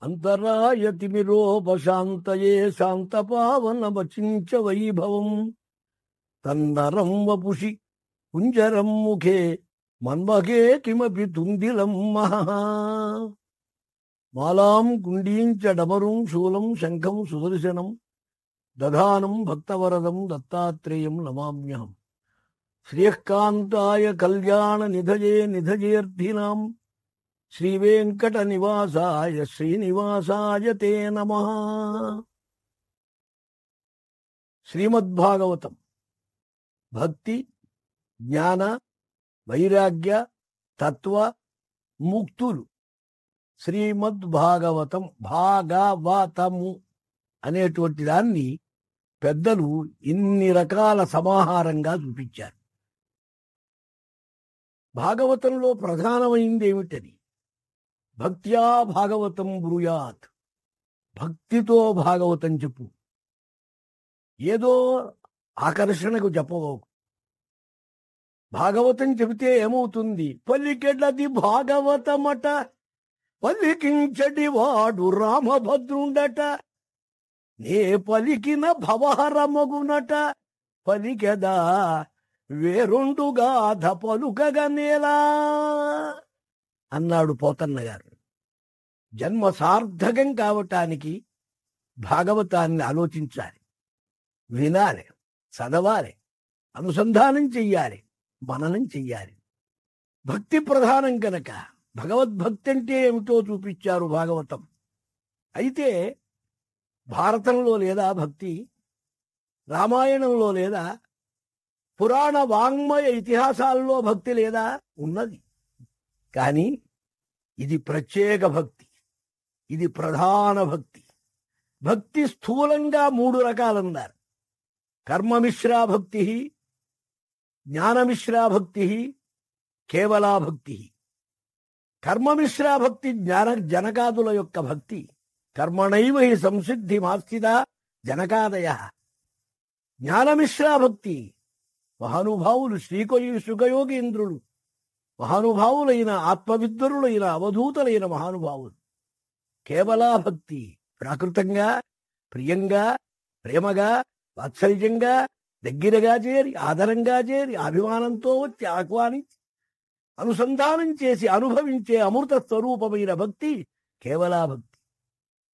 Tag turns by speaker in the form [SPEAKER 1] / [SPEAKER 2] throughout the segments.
[SPEAKER 1] అంతరాయతిమిరోపశాంతయే శాంతపావనమచించ వైభవం తన్నరం వపుషి కుంజరం ముఖే మన్మఖే కిమపి తుందిలం మహా మాలాం కుండీంచ డమరుం శూలం శంఖం సుదర్శనం దధానం భక్తవరదం దత్తాత్రేయం నమామ్యహం శ్రీయకాంతాయ కళ్యాణ నిధయే నిధయేర్థినాం శ్రీవేంకట నివాసాయ శ్రీనివాసాయ తే నమః. శ్రీమద్భాగవతం భక్తి జ్ఞాన వైరాగ్య తత్వ ముక్తులు. శ్రీమద్భాగవతం భాగవతము అనేటువంటి దాన్ని పెద్దలు ఇన్ని రకాల సమాహారంగా చూపించారు. భాగవతంలో ప్రధానమైంది ఏమిటని? భక్త్యా భాగవతం బ్రూయాత్, భక్తితో భాగవతం చెప్పు. ఏదో ఆకర్షణకు చెప్పబోకు. భాగవతం చెబితే ఏమవుతుంది? పలికెడది భాగవతమట, పలికించటి వాడు రామభద్రుండట, నే పలికిన భవహరమగునట, పలికెదా వేరొండుగాధ పలుకగనేలా అన్నాడు పోతన్న గారు. జన్మ సార్థకం కావటానికి భాగవతాన్ని ఆలోచించాలి, వినాలి, చదవాలి, అనుసంధానం చెయ్యాలి, మననం చెయ్యాలి. భక్తి ప్రధానం కనుక భగవద్భక్తి అంటే ఏమిటో చూపించారు భాగవతం. అయితే భారతంలో లేదా భక్తి? రామాయణంలో లేదా? పురాణ వాంగ్మయ ఇతిహాసాల్లో భక్తి లేదా? ఉన్నది. కానీ ఇది ప్రత్యేక భక్తి, ఇది ప్రధాన భక్తి. భక్తి స్థూలంగా 3 రకాలన్నారు. కర్మమిశ్రా భక్తి, జ్ఞానమిశ్రా భక్తి, కేవలా భక్తి. కర్మమిశ్రా భక్తి జనకాదుల యొక్క భక్తి. కర్మణైవ హి సంసిద్ధి మాస్థిత జనకాదయ. జ్ఞానమిశ్రా భక్తి మహానుభావులు శ్రీకయోగీంద్రులు, మహానుభావులైన ఆత్మవిద్వరులైన అవధూతలైన మహానుభావులు. కేవలా భక్తి ప్రాకృతంగా, ప్రియంగా, ప్రేమగా, వాత్సల్యంగా, దగ్గరగా చేరి, ఆదరంగా చేరి, అభిమానంతో వచ్చి ఆహ్వానించి అనుసంధానం చేసి అనుభవించే అమృత స్వరూపమైన భక్తి కేవలా భక్తి.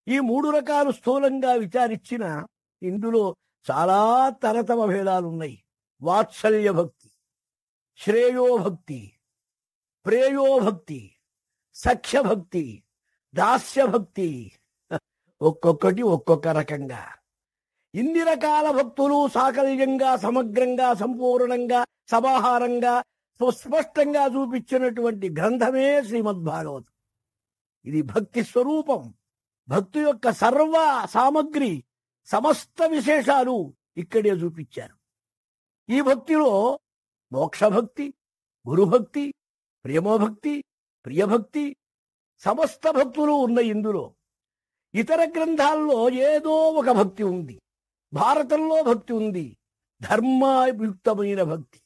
[SPEAKER 1] ఈ 3 రకాలు స్థూలంగా విచారించిన ఇందులో చాలా తరతమ భేదాలున్నాయి. వాత్సల్య భక్తి, శ్రేయోభక్తి, ప్రేయోభక్తి, సఖ్యభక్తి, దాస్యభక్తి, ఒక్కొక్కటి ఒక్కొక్క రకంగా. ఇన్ని రకాల భక్తులు సాకల్యంగా, సమగ్రంగా, సంపూర్ణంగా, సమాహారంగా, సుస్పష్టంగా చూపించినటువంటి గ్రంథమే శ్రీమద్భాగవతం. ఇది భక్తి స్వరూపం. భక్తి యొక్క సర్వ సామగ్రి, సమస్త విశేషాలు ఇక్కడే చూపించారు. ఈ భక్తిలో మోక్షభక్తి, గురుభక్తి, ప్రేమభక్తి, ప్రియభక్తి, సమస్త భక్తులు ఉన్నాయి ఇందులో. ఇతర గ్రంథాల్లో ఏదో ఒక భక్తి ఉంది. భారతంలో భక్తి ఉంది, ధర్మయుక్తమైన భక్తి,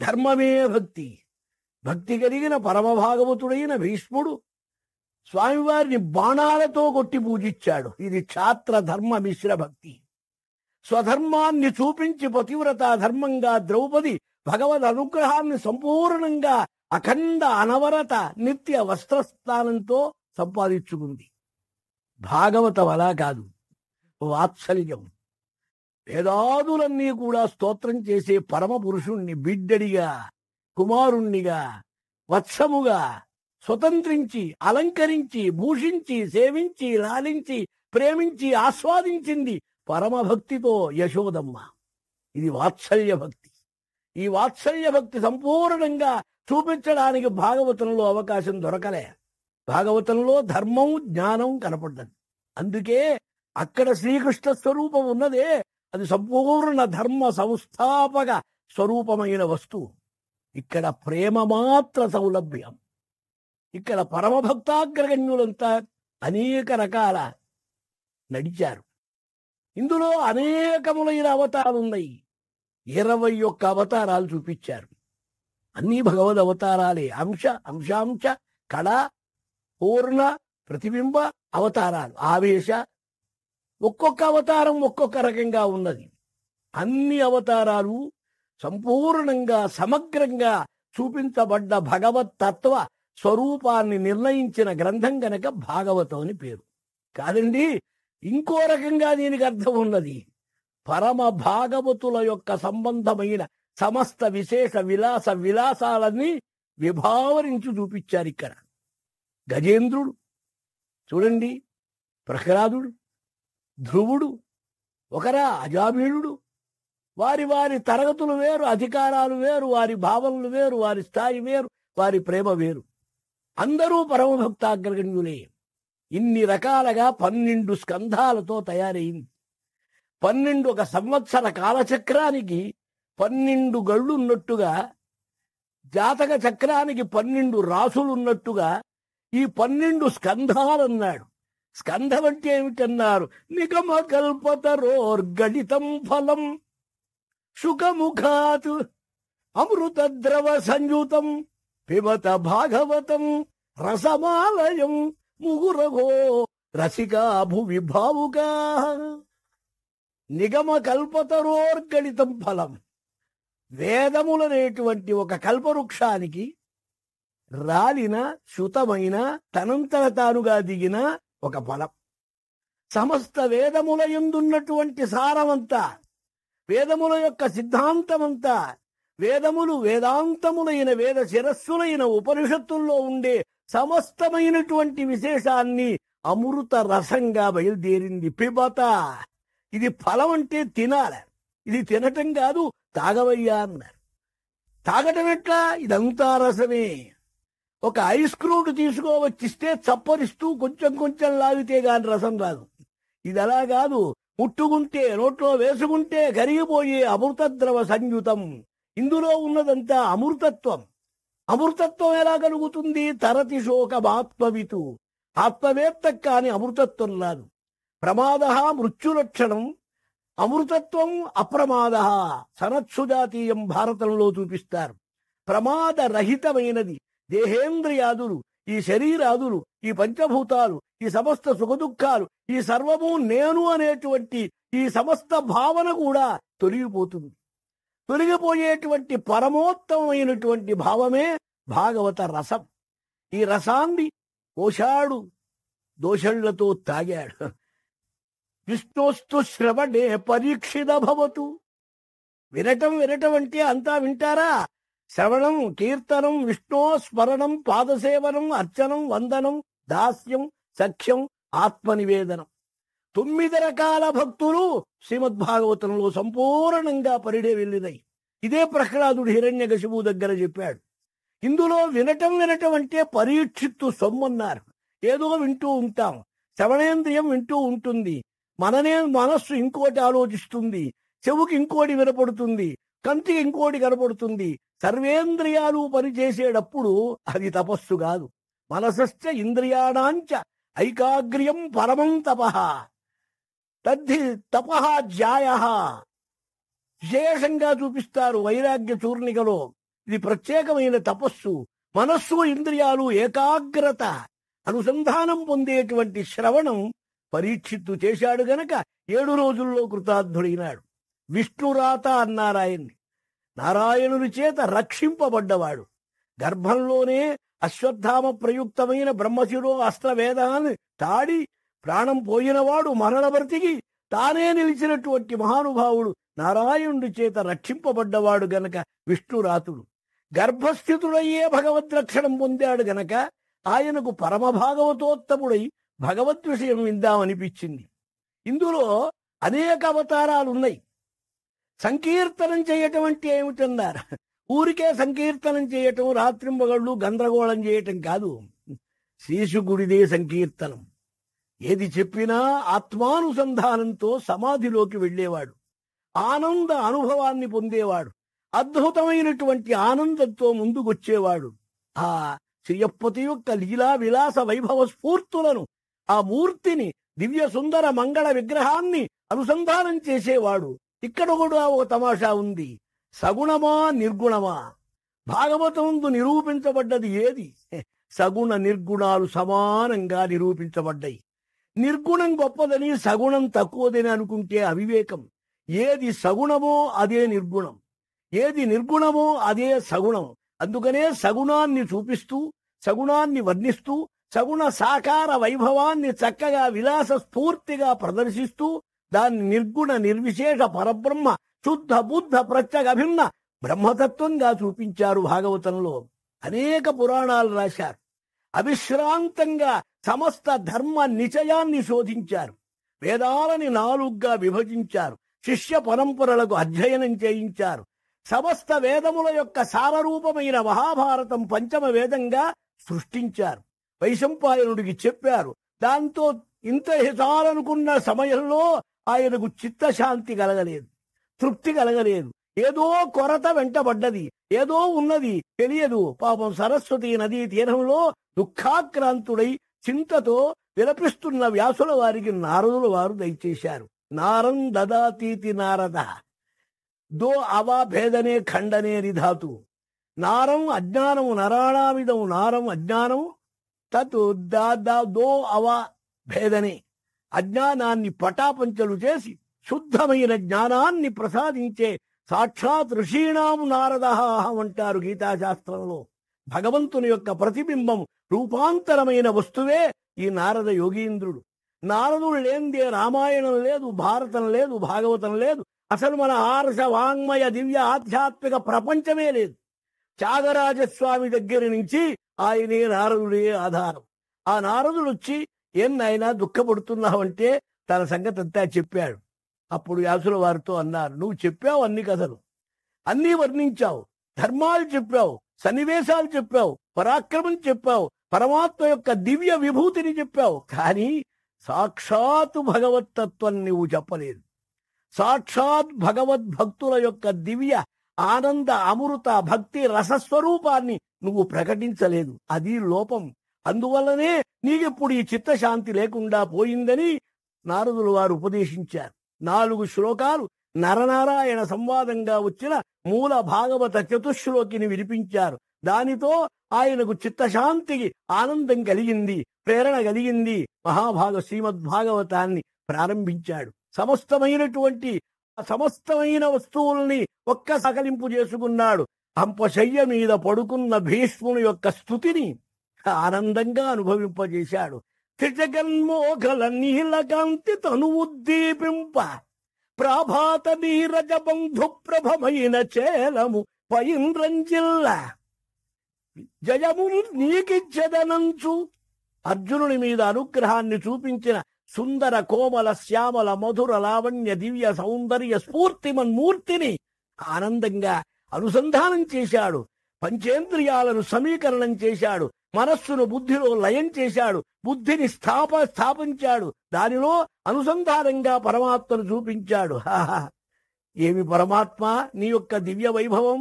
[SPEAKER 1] ధర్మమే భక్తి. భక్తి కలిగిన పరమభాగవతుడైన భీష్ముడు స్వామివారిని బాణాలతో కొట్టి పూజించాడు. ఇది క్షాత్ర ధర్మ మిశ్ర భక్తి. స్వధర్మాన్ని చూపించి పతివ్రత ధర్మంగా ద్రౌపది భగవద్ అనుగ్రహాన్ని సంపూర్ణంగా అఖండ అనవరత నిత్య వస్త్రస్నానంతో సంపాదించుకుంది. భాగవతం అలా కాదు, వాత్సల్యం. వేదాదులన్నీ కూడా స్తోత్రం చేసే పరమ పురుషుణ్ణి బిడ్డడిగా, కుమారుణ్ణిగా, వత్సముగా స్వతంత్రించి, అలంకరించి, భూషించి, సేవించి, లాలించి, ప్రేమించి, ఆస్వాదించింది పరమభక్తితో యశోదమ్మ. ఇది వాత్సల్య భక్తి. ఈ వాత్సల్య భక్తి సంపూర్ణంగా చూపించడానికి భాగవతంలో అవకాశం దొరకలే. భాగవతంలో ధర్మం, జ్ఞానం కనపడ్డది. అందుకే అక్కడ శ్రీకృష్ణ స్వరూపం ఉన్నదే, అది సంపూర్ణ ధర్మ సంస్థాపక స్వరూపమైన వస్తువు. ఇక్కడ ప్రేమ మాత్ర సౌలభ్యం. ఇక్కడ పరమభక్తాగ్రగణ్యులంతా అనేక రకాల నడిచారు. ఇందులో అనేకములైన అవతారాలున్నాయి. 21 అవతారాలు చూపించారు. అన్నీ భగవద్ అవతారాలే. అంశాంశ కళ పూర్ణ ప్రతిబింబ అవతారాలు, ఆవేశ, ఒక్కొక్క అవతారం ఒక్కొక్క రకంగా ఉన్నది. అన్ని అవతారాలు సంపూర్ణంగా సమగ్రంగా చూపించబడ్డ భగవత్ తత్వ స్వరూపాన్ని నిర్ణయించిన గ్రంథం గనక భాగవతం అని పేరు. కాదండి, ఇంకో రకంగా దీనికి అర్థం ఉన్నది. పరమ భాగవతుల యొక్క సంబంధమైన సమస్త విశేష విలాసాలన్నీ విభావరించి చూపించారు ఇక్కడ. గజేంద్రుడు చూడండి, ప్రహ్లాదుడు, ధ్రువుడు, ఒకరా అజామీళుడు, వారి వారి తరగతులు వేరు, అధికారాలు వేరు, వారి భావనలు వేరు, వారి స్థాయి వేరు, వారి ప్రేమ వేరు. అందరూ పరమభక్తాగ్రగణ్యులే. ఇన్ని రకాలుగా 12 స్కంధాలతో తయారైంది. 12 ఒక సంవత్సర కాలచక్రానికి 12 గళ్ళున్నట్టుగా, జాతక చక్రానికి 12 రాసులున్నట్టుగా ఈ 12 స్కంధాలన్నాడు. స్కంధం అంటే ఏమిటన్నారు? నిగమ కల్పతరోర్గళితం ఫలం శుకముఖాత్ అమృత ద్రవ సంయుతం పిబత భాగవతం రసమాలయం ముగురగో రసికా భువి భావుగా. నిగమ కల్పతరోర్గళితం ఫలం, వేదములనేటువంటి ఒక కల్పవృక్షానికి రాలిన శుతమైన తనంతర తానుగా దిగిన ఒక ఫలం. సమస్త వేదముల యందున్నటువంటి సారమంతా, వేదముల యొక్క సిద్ధాంతమంతా, వేదములు వేదాంతములైన వేద శిరస్సులైన ఉపనిషత్తుల్లో ఉండే సమస్తమైనటువంటి విశేషాన్ని అమృత రసంగా బయలుదేరింది. పిబత, ఇది ఫలం అంటే తినాలి, ఇది తినటం కాదు, తాగవయ్యా అన్నారు. తాగటం ఎట్లా? ఇదంతా రసమే. ఒక ఐస్ క్రూడ్ తీసుకోవచ్చిస్తే చప్పరిస్తూ కొంచెం కొంచెం లాగితే గాని రసం రాదు. ఇది అలా కాదు, ముట్టుకుంటే నోట్లో వేసుకుంటే కరిగిపోయే అమృత ద్రవ సంయుతం. ఇందులో ఉన్నదంతా అమృతత్వం. అమృతత్వం ఎలా కలుగుతుంది? తరతి శోకమాత్మవితు, ఆత్మవేత్త కాని అమృతత్వం రాదు. ప్రమాద మృత్యులక్షణం, అమృతత్వం అప్రమాద. సనత్సుజాతీయం భారతంలో చూపిస్తారు. ప్రమాద రహితమైనది దేహేంద్రియాదులు, ఈ శరీరాదులు, ఈ పంచభూతాలు, ఈ సమస్త సుఖదుఖాలు, ఈ సర్వము నేను అనేటువంటి ఈ సమస్త భావన కూడా తొలగిపోతుంది. తొలగిపోయేటువంటి పరమోత్తమైనటువంటి భావమే భాగవత రసం. ఈ రసాన్ని కోశాడు, దోషళ్లతో తాగాడు. విష్ణోస్తు శ్రవణే పరీక్షిత భవతు. వినటం అంటే అంతా వింటారా? శ్రవణం, కీర్తనం, విష్ణో స్మరణం, పాదసేవనం, అర్చనం, వందనం, దాస్యం, సఖ్యం, ఆత్మనివేదనం. 9 రకాల భక్తులు శ్రీమద్భాగవతంలో సంపూర్ణంగా పరిడే వెళ్ళినాయి. ఇదే ప్రహ్లాదుడు హిరణ్యకశిపువు దగ్గర చెప్పాడు. ఇందులో వినటం అంటే పరీక్షిత్తు సొమ్మన్నారు. ఏదో వింటూ ఉంటాం, శ్రవణేంద్రియం వింటూ ఉంటుంది, మనస్సు ఇంకోటి ఆలోచిస్తుంది, చెవుకి ఇంకోటి వినపడుతుంది, కంటికి ఇంకోటి కనపడుతుంది. సర్వేంద్రియాలు పనిచేసేటప్పుడు అది తపస్సు కాదు. మనసశ్చ ఇంద్రియాణాంచ ఐకాగ్ర్యం పరమం తపః తద్ధి తపః జ్యాయః. విశేషంగా చూపిస్తారు వైరాగ్య చూర్ణికలో. ఇది ప్రత్యేకమైన తపస్సు. మనస్సు ఇంద్రియాలు ఏకాగ్రత అనుసంధానం పొందేటువంటి శ్రవణం పరీక్షిత్తు చేశాడు గనక 7 రోజుల్లో కృతార్థుడైనాడు. విష్ణురాత అన్నారాయన్ని. నారాయణుని చేత రక్షింపబడ్డవాడు. గర్భంలోనే అశ్వత్థామ ప్రయుక్తమైన బ్రహ్మశిరో అస్త్రవేదాన్ని తాడి ప్రాణం పోయినవాడు మరణ బ్రతికి తానే నిలిచినటువంటి మహానుభావుడు నారాయణుడి చేత రక్షింపబడ్డవాడు గనక విష్ణురాతుడు. గర్భస్థితుడయ్యే భగవద్రక్షణం పొందాడు గనక ఆయనకు పరమభాగవతోత్తముడై భగవద్విషయం విందామనిపించింది. ఇందులో అనేక అవతారాలున్నాయి. సంకీర్తనం చేయటం అంటే ఏమిటన్నారు? ఊరికే సంకీర్తనం చేయటం, రాత్రింబగళ్ళు గందరగోళం చేయటం కాదు. శీశుకుడిదే సంకీర్తనం. ఏది చెప్పినా ఆత్మానుసంధానంతో సమాధిలోకి వెళ్ళేవాడు, ఆనంద అనుభవాన్ని పొందేవాడు, అద్భుతమైనటువంటి ఆనందంతో ముందుకొచ్చేవాడు. ఆ శ్రీయప్పతి యొక్క లీలా విలాస వైభవ స్ఫూర్తులను, ఆ మూర్తిని, దివ్య సుందర మంగళ విగ్రహాన్ని అనుసంధానం చేసేవాడు. ఇక్కడ కూడా ఒక తమాషా ఉంది. సగుణమా నిర్గుణమా? భాగవతందు నిరూపించబడ్డది ఏది? సగుణ నిర్గుణాలు సమానంగా నిరూపించబడ్డాయి. నిర్గుణం గొప్పదని సగుణం తక్కువదని అనుకుంటే అవివేకం. ఏది సగుణమో అదే నిర్గుణం, ఏది నిర్గుణమో అదే సగుణం. అందుకనే సగుణాన్ని చూపిస్తూ, సగుణాన్ని వర్ణిస్తూ, సగుణ సాకార వైభవాన్ని చక్కగా విలాస స్ఫూర్తిగా ప్రదర్శిస్తూ దాన్ని నిర్గుణ నిర్విశేష పరబ్రహ్మ శుద్ధ బుద్ధ ప్రత్యేక అభిన్న బ్రహ్మతత్వంగా చూపించారు. భాగవతంలో అనేక పురాణాలు రాశారు. అవిశ్రాంతంగా సమస్త ధర్మ నిచయాన్ని శోధించారు. వేదాలని 4గా విభజించారు. శిష్య పరంపరలకు అధ్యయనం చేయించారు. సమస్త వేదముల యొక్క సారరూపమైన మహాభారతం పంచమ వేదంగా సృష్టించారు. వైశంపాయనుడికి చెప్పారు. దాంతో ఇంత చాలనుకున్న సమయంలో ఆయనకు చిత్తశాంతి కలగలేదు, తృప్తి కలగలేదు. ఏదో కొరత వెంటబడ్డది, ఏదో ఉన్నది తెలియదు. పాపం సరస్వతి నదీ తీరంలో దుఃఖాక్రాంతుడై చింతతో విలపిస్తున్న వ్యాసుల వారికి నారదుల వారు దయచేశారు. నారం దదాతీతి నారద దో అవా భేదనే ఖండనే నిధాతు. నారం అజ్ఞానము నరాణామిదం నారం అజ్ఞానము తత్ దో అవా భేదనే. అజ్ఞానాన్ని పటాపంచలు చేసి శుద్ధమైన జ్ఞానాన్ని ప్రసాదించే సాక్షాత్ ఋషీణాం నారద అంటారు గీతాశాస్త్రంలో. భగవంతుని యొక్క ప్రతిబింబం రూపాంతరమైన వస్తువే ఈ నారద యోగీంద్రుడు. నారదుడు లేనిదే రామాయణం లేదు, భారతం లేదు, భాగవతం లేదు. అసలు మన ఆర్ష వాంగ్మయ దివ్య ఆధ్యాత్మిక ప్రపంచమే లేదు. త్యాగరాజస్వామి దగ్గర నుంచి ఆయనే నారదుడే ఆధారం. ఆ నారదుడు వచ్చి నాయనా దుఃఖపడుతున్నావంటే తన సంగతి అంతా చెప్పాడు. అప్పుడు వ్యాసుల వారితో అన్నారు, నువ్వు చెప్పావు అన్ని కథలు, అన్నీ వర్ణించావు, ధర్మాలు చెప్పావు, సన్నివేశాలు చెప్పావు, పరాక్రమం చెప్పావు, పరమాత్మ యొక్క దివ్య విభూతిని చెప్పావు. కానీ సాక్షాత్ భగవత్తత్వం నువ్వు చెప్పలేదు. సాక్షాత్ భగవద్భక్తుల యొక్క దివ్య ఆనంద అమృత భక్తి రసస్వరూపాన్ని నువ్వు ప్రకటించలేదు. అది లోపం. అందువల్లనే నీకెప్పుడు ఈ చిత్తశాంతి లేకుండా పోయిందని నారదులు వారు ఉపదేశించారు. 4 శ్లోకాలు నరనారాయణ సంవాదంగా వచ్చిన మూల భాగవత చతుశ్లోకిని వినిపించారు. దానితో ఆయనకు చిత్తశాంతికి ఆనందం కలిగింది, ప్రేరణ కలిగింది. శ్రీమద్భాగవతాన్ని ప్రారంభించాడు. సమస్తమైన వస్తువుల్ని ఒక్క సకలింపు చేసుకున్నాడు. హంపశయ్య మీద పడుకున్న భీష్ముని యొక్క స్తుతిని ఆనందంగా అనుభవింపజేశాడు. త్రిజగన్మోఖల నీలకాంతి తను ఉద్దీపింప ప్రాభాత నీరజ బంధు ప్రభమైన చేలము పైంద్రంజిల్ల జయము నీకిచ్చదనంచు. అర్జునుని మీద అనుగ్రహాన్ని చూపించిన సుందర కోమల శ్యామల మధుర లావణ్య దివ్య సౌందర్య స్ఫూర్తిమన్మూర్తిని ఆనందంగా అనుసంధానం చేశాడు. పంచేంద్రియాలను సమీకరణం చేశాడు. మనస్సును బుద్ధిలో లయం చేశాడు. బుద్ధిని స్థాపించాడు. దానిలో అనుసంధానంగా పరమాత్మను చూపించాడు. ఏమి పరమాత్మ నీ యొక్క దివ్య వైభవం!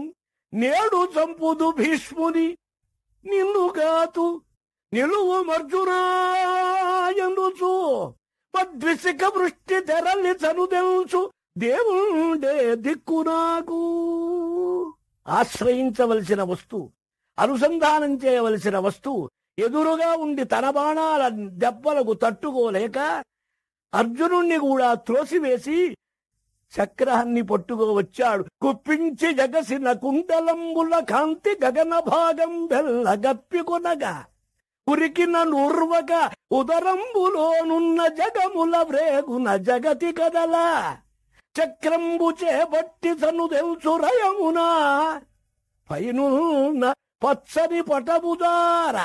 [SPEAKER 1] నేడు చంపుదు భీష్ముని నిన్నుగాతు నిలువు మర్జునాయందుచు పద్విసిక వృష్టి తెరలి చనుదెల్చు దేవుండే దిక్కు నాకు. ఆశ్రయించవలసిన వస్తువు, అనుసంధానం చేయవలసిన వస్తువు ఎదురుగా ఉండి తన బాణాల దెబ్బలకు తట్టుకోలేక అర్జునుణ్ణి కూడా త్రోసివేసి చక్రాన్ని పట్టుకోవచ్చాడు. కుప్పించి జగసిన కుండలంబుల కాంతి గగన భాగం వెల్లగప్పికొనగా ఉరికిన నూర్వక ఉదరంబులోనున్న జగముల వ్రేగున జగతి కదల చక్రంబు చేపట్టి తను తెలుసురయమునా పైనున్న పచ్చని పటముదార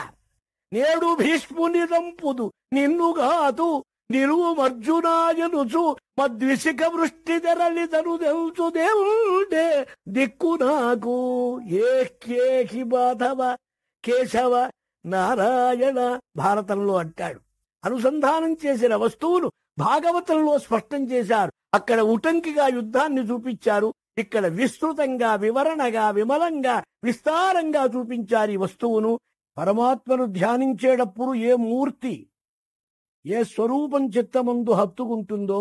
[SPEAKER 1] నేడు భీష్ముని దంపుదు నిన్నుగాదు నిలువు మర్జునాయనుచు మద్విసిక వృష్టి తెరలి తను తెలుసు దేవుడే దిక్కు నాకు. ఏకేకి మాధవ కేశవ నారాయణ భారతంలో అంటాడు. అనుసంధానం చేసిన వస్తువును భాగవతంలో స్పష్టం చేశారు. అక్కడ ఉటంకిగా యుద్ధాన్ని చూపించారు. ఇక్కడ విస్తృతంగా వివరణగా విమలంగా విస్తారంగా చూపించారు ఈ వస్తువును. పరమాత్మను ధ్యానించేటప్పుడు ఏ మూర్తి ఏ స్వరూపం చిత్తమందు హత్తుకుంటుందో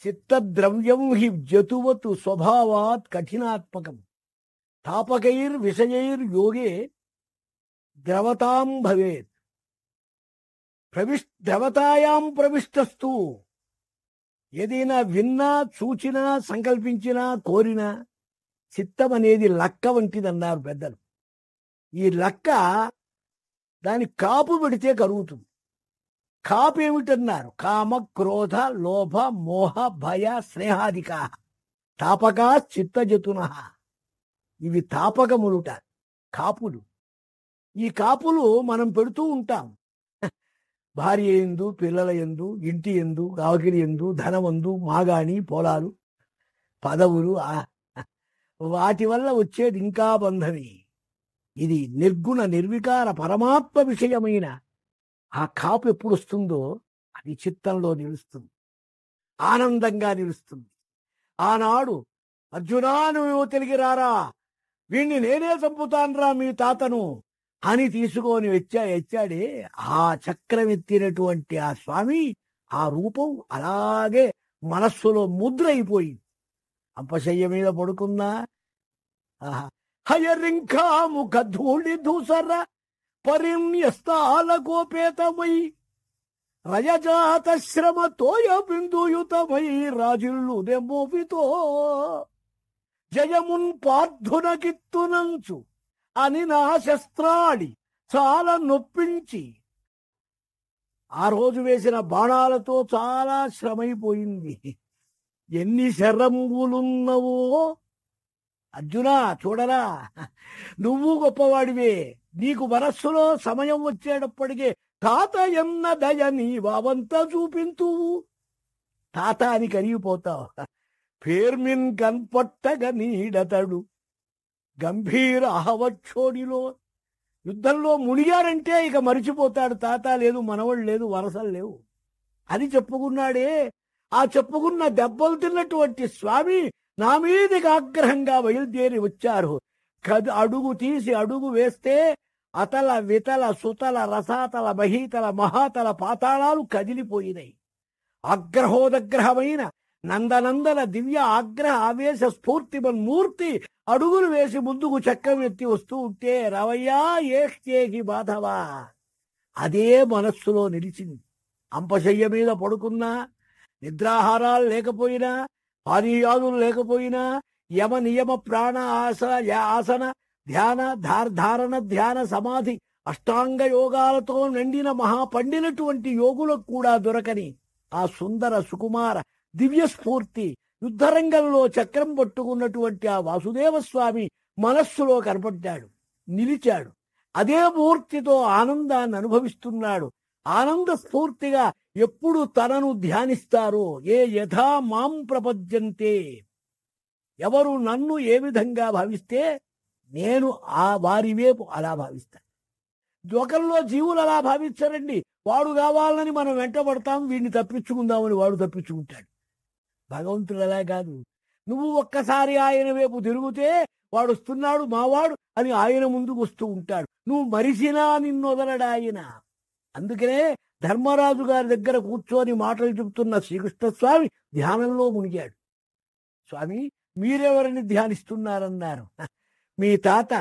[SPEAKER 1] చిత్తద్రవ్యం హి జతువతు స్వభావాత్ కఠినాత్మకం తాపకైర్ విషయైర్ యోగే ద్రవతాం భవేత్. ద్రవతాయాం ప్రవిష్టస్తు. ఏదైనా విన్నా, చూచినా, సంకల్పించినా, కోరినా చిత్తం అనేది లక్క వంటిదన్నారు పెద్దలు. ఈ లక్క దాని కాపు పెడితే కరుగుతుంది. కాపు ఏమిటన్నారు? కామ, క్రోధ, లోభ, మోహ, భయ, స్నేహాదికా తాపకా చిత్తజతున. ఇవి తాపకములుట, కాపులు. ఈ కాపులు మనం పెడుతూ ఉంటాం. భార్య ఎందు, పిల్లల ఎందు, ఇంటి ఎందు, ఆకిలి ఎందు, ధనమందు, మాగాణి, పొలాలు, పదవులు, వాటి వల్ల వచ్చేది ఇంకా బంధమే. ఇది నిర్గుణ నిర్వికార పరమాత్మ విషయమైన ఆ కాపు ఎప్పుడు వస్తుందో అది చిత్తంలో నిలుస్తుంది, ఆనందంగా నిలుస్తుంది. ఆనాడు అర్జునా, నువ్వు తిరిగి రారా, వీణ్ణి నేనే చంపుతాన్రా మీ తాతను అని తీసుకొని వచ్చాడే, ఆ చక్రం ఎత్తినటువంటి ఆ స్వామి, ఆ రూపం అలాగే మనస్సులో ముద్ర అయిపోయింది. అంపశయ్య మీద పడుకున్నా హయరింఖాముఖ ధూళి ధూసర పరిణ్యస్తాల గోపేతమై రయజాత శ్రమ తోయ బిందుయుతమై రాజిల్లు దెమ్మోపితో జయమున్ పార్థునకిత్తునంచు అని నా శస్త్రాడి చాలా నొప్పించి, ఆ రోజు వేసిన బాణాలతో చాలా శ్రమైపోయింది. ఎన్ని శరంబులున్నవో అర్జునా, చూడరా, నువ్వు గొప్పవాడివే. నీకు మనస్సులో సమయం వచ్చేటప్పటికే తాత ఎన్న దయ నీ వావంతా చూపింతువు. తాత అని కరిగిపోతావు. పేర్మిన్ కన్పట్టగ నీడతడు గంభీర అహవచ్చోడిలో. యుద్ధంలో మునిగారంటే ఇక మరిచిపోతాడు. తాత లేదు, మనవడు లేదు, వరసలు లేవు అని చెప్పుకున్నాడే. ఆ చెప్పుకున్న దెబ్బలు తిన్నటువంటి స్వామి నా మీదకి ఆగ్రహంగా బయలుదేరి వచ్చారు. అడుగు తీసి అడుగు వేస్తే అతల వితల సుతల రసాతల మహీతల మహాతల పాతాళాలు కదిలిపోయినాయి. ఆగ్రహోదగ్రహమైన నందనందన దివ్య ఆగ్రహ ఆవేశ స్ఫూర్తిమన్మూర్తి అడుగులు వేసి ముందుకు చక్రం ఎత్తి వస్తూ ఉంటే, రవయ్యా ఏష్చేకి బాధవా, అదే మనస్సులో నిలిచింది. అంపశయ్య మీద పడుకున్నా, నిద్రాహారాలు లేకపోయినా, పానీయాదులు లేకపోయినా, యమ నియమ ప్రాణ ఆసన ధ్యాన ధారణ ధ్యాన సమాధి అష్టాంగ యోగాలతో నిండిన మహాపండినటువంటి యోగులకు కూడా దొరకని ఆ సుందర సుకుమార దివ్య స్ఫూర్తి యుద్ధరంగంలో చక్రం పట్టుకున్నటువంటి ఆ వాసుదేవ స్వామి మనస్సులో కనపడ్డాడు, నిలిచాడు. అదే మూర్తితో ఆనందాన్ని అనుభవిస్తున్నాడు. ఆనంద స్ఫూర్తిగా ఎప్పుడు తనను ధ్యానిస్తారో, ఏ యథా మాం ప్రపద్యంతే, ఎవరు నన్ను ఏ విధంగా భావిస్తే నేను ఆ వారి వైపు అలా భావిస్తాను. లోకంలో జీవులు అలా భావించరండి. వాడు కావాలని మనం వెంటబడతాం, వీడిని తప్పించుకుందామని వాడు తప్పించుకుంటాడు. భగవంతుడు అలా కాదు. నువ్వు ఒక్కసారి ఆయన వైపు తిరిగితే వాడు వస్తున్నాడు మావాడు అని ఆయన ముందుకు వస్తూ ఉంటాడు. నువ్వు మరిసినా నిన్ను వదలడాయన. అందుకనే ధర్మరాజు గారి దగ్గర కూర్చొని మాటలు చెబుతున్న శ్రీకృష్ణ స్వామి ధ్యానంలో మునిగాడు. స్వామి, మీరెవరిని ధ్యానిస్తున్నారన్నారు. మీ తాత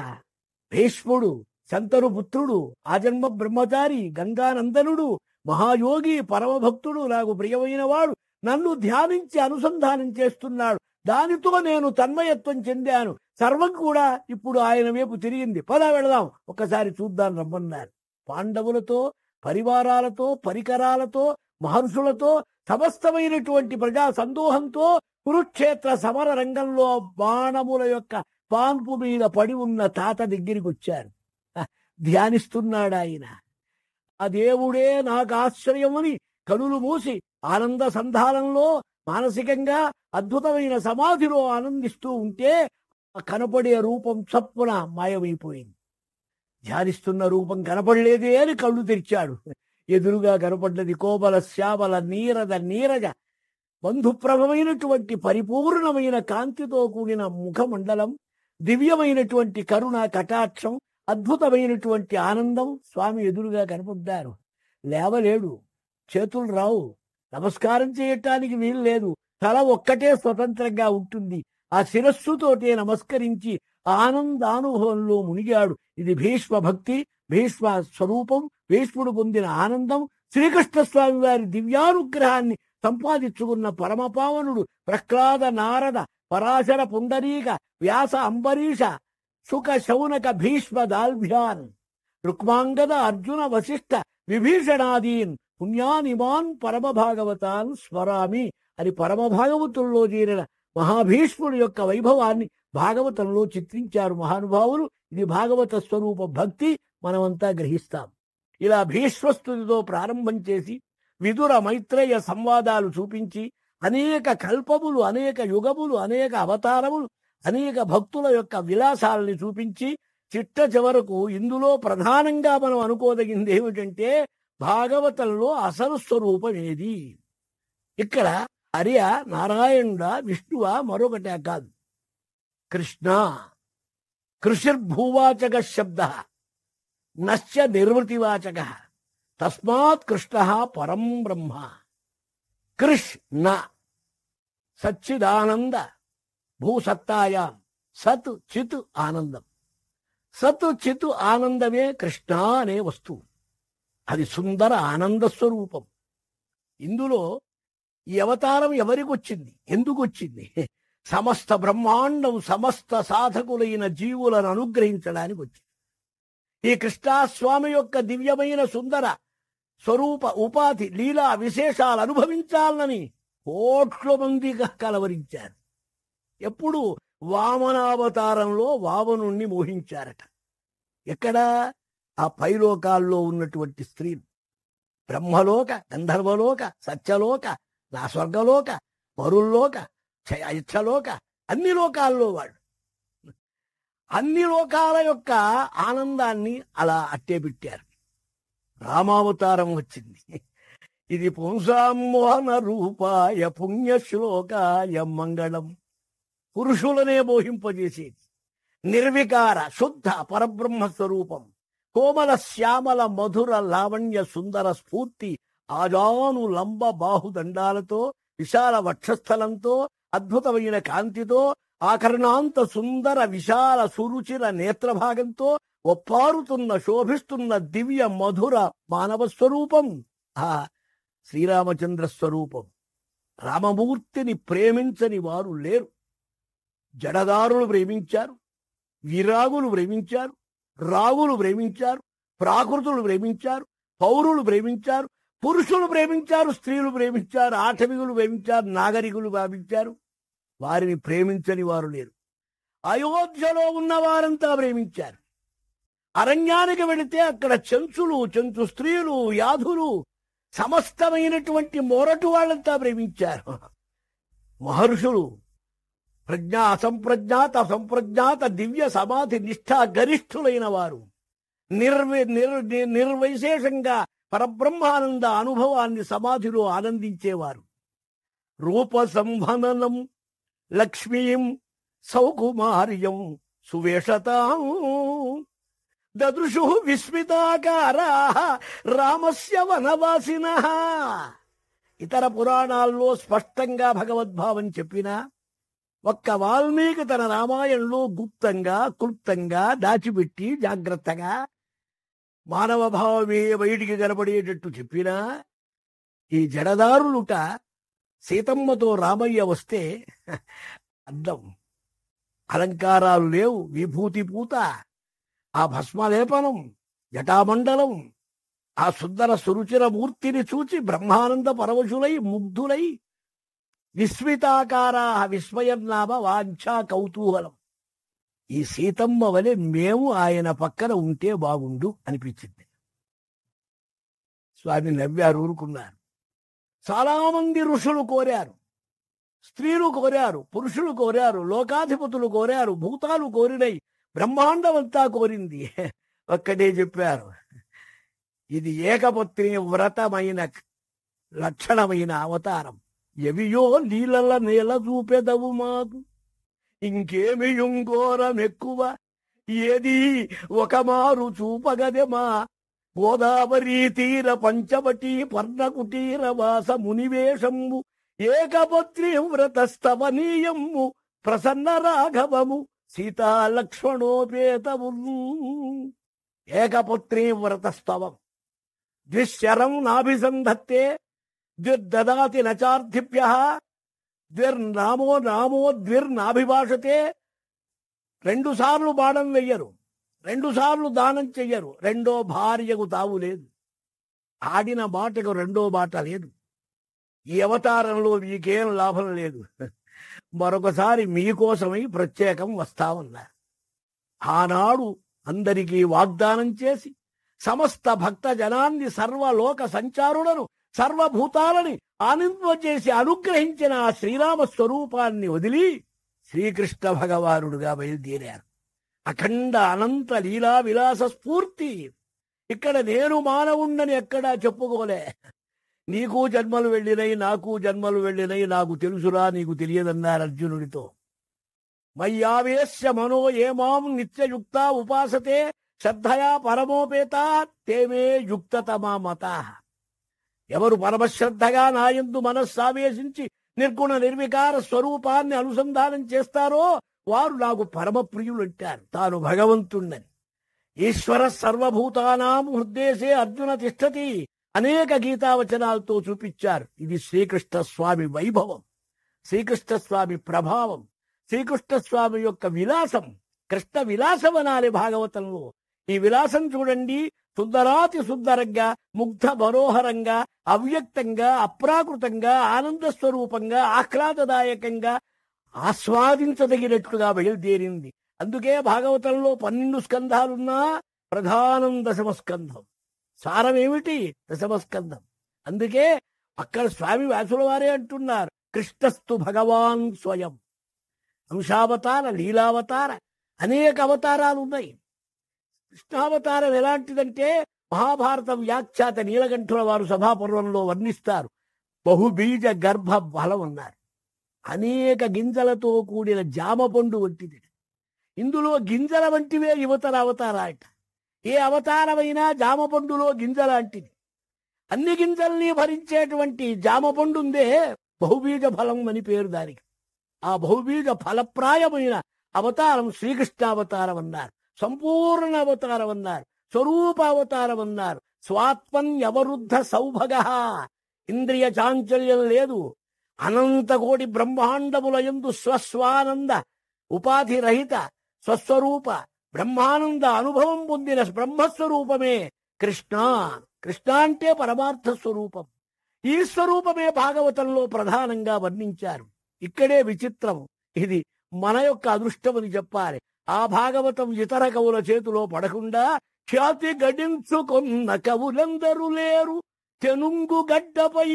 [SPEAKER 1] భీష్ముడు, శంతను పుత్రుడు, ఆజన్మ బ్రహ్మచారి, గంగానందనుడు, మహాయోగి, పరమభక్తుడు, నాకు ప్రియమైన వాడు నన్ను ధ్యానించి అనుసంధానం చేస్తున్నాడు. దానితో నేను తన్మయత్వం చెందాను. సర్వం కూడా ఇప్పుడు ఆయన వైపు తిరిగింది. పద వెళదాం, ఒక్కసారి చూద్దాం రమ్మన్నారు. పాండవులతో, పరివారాలతో, పరికరాలతో, మహర్షులతో, సమస్తమైనటువంటి ప్రజా సందోహంతో కురుక్షేత్ర సమర రంగంలో బాణముల యొక్క పాన్పు మీద పడి ఉన్న తాత దగ్గరికి వచ్చారు. ధ్యానిస్తున్నాడు ఆయన. ఆ దేవుడే నాకు ఆశ్రయమని కనులు మూసి ఆనంద సంధానంలో మానసికంగా అద్భుతమైన సమాధిలో ఆనందిస్తూ ఉంటే కనపడే రూపం చప్పున మాయమైపోయింది. ధ్యానిస్తున్న రూపం కనపడలేదే అని కళ్ళు తెరిచాడు. ఎదురుగా కనపడ్డది కోమల శ్యామల నీరజ బంధుప్రభమైనటువంటి పరిపూర్ణమైన కాంతితో కూడిన ముఖమండలం, దివ్యమైనటువంటి కరుణ కటాక్షం, అద్భుతమైనటువంటి ఆనందం స్వామి ఎదురుగా కనపడ్డారు. లేవలేడు, చేతులు రావు, నమస్కారం చేయటానికి వీలు లేదు. తల ఒక్కటే స్వతంత్రంగా ఉంటుంది. ఆ శిరస్సుతోటే నమస్కరించి ఆనందానుభవంలో మునిగాడు. ఇది భీష్మ భక్తి, భీష్మ స్వరూపం, భీష్ముడు పొందిన ఆనందం, శ్రీకృష్ణ స్వామి వారి దివ్యానుగ్రహాన్ని సంపాదించుకున్న పరమపావనుడు ప్రహ్లాద, నారద, పరాశర, పుండరీక, వ్యాస, అంబరీష, శుక, శౌనక, భీష్మ, దాల్భ్యాన్, రుక్మాంగద, అర్జున, వశిష్ఠ, విభీషణాదీన్ పుణ్యానిమాన్ పరమ భాగవతాన్ స్మరామి అని పరమభాగవతుల్లో చేరిన మహాభీష్ముడి యొక్క వైభవాన్ని భాగవతంలో చిత్రించారు మహానుభావులు. ఇది భాగవత స్వరూప భక్తి, మనమంతా గ్రహిస్తాం. ఇలా భీష్మస్తుతితో ప్రారంభం చేసి విదుర మైత్రేయ సంవాదాలు చూపించి అనేక కల్పములు, అనేక యుగములు, అనేక అవతారములు, అనేక భక్తుల యొక్క విలాసాలని చూపించి చిట్ట చివరకు ఇందులో ప్రధానంగా మనం అనుకోదగింది ఏమిటంటే భాగవతంలో అసలు స్వరూపం ఏది. ఇక్కడ హరియా, నారాయణుడా, విష్ణువా, మరొకటే కాదు. కృష్ణ కృషిర్భూవాచక శబ్ద నశ్చ నిర్వృతివాచక తస్మాత్ కృష్ణ పరం బ్రహ్మ. కృష్ణ సచ్చిదానంద భూసత్తాయాం సత్ చిత్ ఆనందం. సత్ చిత్ ఆనందమే కృష్ణ అనే వస్తువు. అది సుందర ఆనంద స్వరూపం. ఇందులో ఈ అవతారం ఎవరికి వచ్చింది, ఎందుకు వచ్చింది? సమస్త బ్రహ్మాండం, సమస్త సాధకులైన జీవులను అనుగ్రహించడానికి వచ్చింది. ఈ కృష్ణస్వామి యొక్క దివ్యమైన సుందర స్వరూప ఉపాధి లీలా విశేషాలు అనుభవించాలని కోట్ల మందిగా కలవరించారు. ఎప్పుడు వామనావతారంలో వామనుణ్ణి మోహించారట. ఎక్కడ? ఆ పైలోకాల్లో ఉన్నటువంటి స్త్రీలు, బ్రహ్మలోక, గంధర్వలోక, సత్యలోక, నా స్వర్గలోక, మరుల్లోక, ఇచ్చలోక, అన్ని లోకాల్లో వాడు అన్ని లోకాల యొక్క ఆనందాన్ని అలా అట్టే పెట్టారు. రామావతారం వచ్చింది. ఇది పుంసామోహన రూపాయ పుణ్యశ్లోకాయ మంగళం. పురుషులనే మోహింపజేసేది నిర్వికార శుద్ధ పరబ్రహ్మ స్వరూపం. కోమల శ్యామల మధుర లావణ్య సుందర స్ఫూర్తి ఆజాను లంబ బాహుదండాలతో, విశాల వక్షస్థలంతో, అద్భుతమైన కాంతితో, ఆకర్ణాంత సుందర విశాల సురుచిర నేత్రభాగంతో ఒప్పారుతున్న శోభిస్తున్న దివ్య మధుర మానవ స్వరూపం ఆ శ్రీరామచంద్ర స్వరూపం. రామమూర్తిని ప్రేమించని వారు లేరు. జడదారులు ప్రేమించారు, విరాగులు ప్రేమించారు, రాగులు ప్రేమించారు, ప్రాకృతులు ప్రేమించారు, పౌరులు ప్రేమించారు, పురుషులు ప్రేమించారు, స్త్రీలు ప్రేమించారు, ఆటవికులు ప్రేమించారు, నాగరికులు ప్రేమించారు. వారిని ప్రేమించని వారు లేరు. అయోధ్యలో ఉన్న వారంతా ప్రేమించారు. అరణ్యానికి వెళితే అక్కడ చెంచు స్త్రీలు, యాధులు, సమస్తమైనటువంటి మొరటు వాళ్ళంతా ప్రేమించారు. మహర్షులు ప్రజ్ఞా అసంప్రజ్ఞాత సంప్రజ్ఞాత దివ్య సమాధి నిష్ఠా గరిష్ఠులైన వారు నిర్వైశేషంగా పరబ్రహ్మానంద అనుభవాన్ని సమాధిలో ఆనందించేవారు. రూప సంభననం లక్ష్మీం సౌకుమార్యం సువేషతాం దదృశు విస్మితాకారా రామస్య వనవాసినః. ఇతర పురాణాల్లో స్పష్టంగా భగవద్భావం చెప్పినా ఒక్క వాల్మీకి తన రామాయణంలో గుప్తంగా క్లుప్తంగా దాచిపెట్టి జాగ్రత్తగా మానవ భావమే బయటికి కనబడేటట్టు చెప్పినా ఈ జడదారులుట సీతమ్మతో రామయ్య వస్తే అద్దం, అలంకారాలు లేవు, విభూతి పూత, ఆ భస్మలేపనం, జటామండలం, ఆ సుందర సురుచిర మూర్తిని చూచి బ్రహ్మానంద పరవశులై ముగ్ధులై విస్మితాకారా విస్మయం నామ వాంఛా కౌతూహలం. ఈ సీతమ్మ వలె మేము ఆయన పక్కన ఉంటే బాగుండు అనిపించింది. స్వామి నవ్వారు, ఊరుకున్నారు. చాలా మంది ఋషులు కోరారు, స్త్రీలు కోరారు, పురుషులు కోరారు, లోకాధిపతులు కోరారు, భూతాలు కోరినై, బ్రహ్మాండమంతా కోరింది. ఒక్కటే చెప్పారు, ఇది ఏకపత్ని వ్రతమైన లక్షణమైన అవతారం. ఎవియో లీలల నేల చూపెదవు మాకు, ఇంకేమి యుంగోరమెక్కువ, ఏది ఒక మారు చూపగదెమా. గోదావరి తీర పంచవటీ పర్ణకుటీర వాస మునివేశము, ఏకపత్ని వ్రతస్తవనీయము, ప్రసన్న రాఘవము, సీతాలక్ష్మణోపేతము. ఏకపుత్రీ వ్రతస్తవం ద్విశరం నాభిసంధత్తే ద్విర్దదాతి నచార్థిభ్య ద్విర్నామో నామో ద్విర్నాభిభాషతే. 2 సార్లు బాణం వెయ్యరు, 2 సార్లు దానం చెయ్యరు, రెండో భార్యకు తావు లేదు. ఆడిన బాటకు రెండో బాట లేదు. ఈ అవతారంలో మీకేం లాభం లేదు, మరొకసారి మీకోసమై ప్రత్యేకం వస్తామన్నారు. ఆనాడు అందరికీ వాగ్దానం చేసి సమస్త భక్త జనాన్ని, సర్వలోక సంచారులను, సర్వభూతాలని ఆనందింపజేసి అనుగ్రహించిన ఆ శ్రీరామ స్వరూపాన్ని వదిలి శ్రీకృష్ణ భగవానుడుగా బయలుదేరారు. అఖండ అనంత లీలా విలాస స్ఫూర్తి. ఇక్కడ నేను మానవుణ్ణని ఎక్కడా చెప్పుకోలే. నీకు జన్మలు వెళ్ళినై, నాకు జన్మలు వెళ్ళినై, నాకు తెలుసురా నీకు తెలియదన్నారు అర్జునుడితో. మయ్యావేశ్య మనో ఏమాం నిత్యయుక్త ఉపాసతే శ్రద్ధయా పరమోపేత తేమే యుక్తతమా మత. ఎవరు పరమశ్రద్ధగా నాయందు మనస్సావేశించి నిర్గుణ నిర్వికార స్వరూపాన్ని అనుసంధానం చేస్తారో వారు నాకు పరమ ప్రియులంటారు. తాను భగవంతుణ్ణని. ఈశ్వర సర్వభూతానాం హృద్దేశే అర్జున తిష్టతి అనేక గీతావచనాలతో చూపించారు. ఇది శ్రీకృష్ణ స్వామి వైభవం, శ్రీకృష్ణ స్వామి ప్రభావం, శ్రీకృష్ణ స్వామి యొక్క విలాసం. కృష్ణ విలాసం అనాలి భాగవతంలో. ఈ విలాసం చూడండి, సుందరాతి సుందరంగా, ముగ్ధ మనోహరంగా, అవ్యక్తంగా, అప్రాకృతంగా, ఆనంద స్వరూపంగా, ఆహ్లాదదాయకంగా, ఆస్వాదించదగినట్లుగా బయలుదేరింది. అందుకే భాగవతంలో 12 స్కంధాలున్నా ప్రధానం దశమస్కంధం. సారమేమిటి? దశమస్కంధం. అందుకే అక్కడ స్వామి వ్యాసుల వారే అంటున్నారు, కృష్ణస్తు భగవాన్ స్వయం. అంశావతార, లీలావతార, అనేక అవతారాలు ఉన్నాయి. కృష్ణావతారం ఎలాంటిదంటే మహాభారత వ్యాఖ్యాత నీలకంఠుల వారు సభాపర్వంలో వర్ణిస్తారు. బహుబీజ గర్భ బలం అన్నారు. అనేక గింజలతో కూడిన జామపండు వంటిది. ఇందులో గింజల వంటివే యువతల అవతారాట. ఏ అవతారమైనా జామపండులో గింజలాంటిది. అన్ని గింజల్ని భరించేటువంటి జామపండు ఉందే బహుబీజ ఫలం అని పేరు దానికి. ఆ బహుబీజ ఫలప్రాయమైన అవతారం శ్రీకృష్ణ అవతారం అన్నారు. సంపూర్ణ అవతారం అన్నారు. స్వరూప అవతారం అన్నారు. స్వాత్మన్యవరుద్ధ సౌభగ. ఇంద్రియ చాంచల్యం లేదు. అనంత కోటి బ్రహ్మాండములయందు స్వస్వానంద ఉపాధి రహిత స్వస్వరూప బ్రహ్మానంద అనుభవం పొందిన బ్రహ్మస్వరూపమే కృష్ణ. కృష్ణ అంటే పరమార్థ స్వరూపం. ఈ స్వరూపమే భాగవతంలో ప్రధానంగా వర్ణించారు. ఇక్కడే విచిత్రం. ఇది మన యొక్క అదృష్టమని చెప్పాలి. ఆ భాగవతం ఇతర కవుల చేతిలో పడకుండా ఖ్యాతి గడించుకొన్న కవులందరూ లేరు తెనుంగు గడ్డపై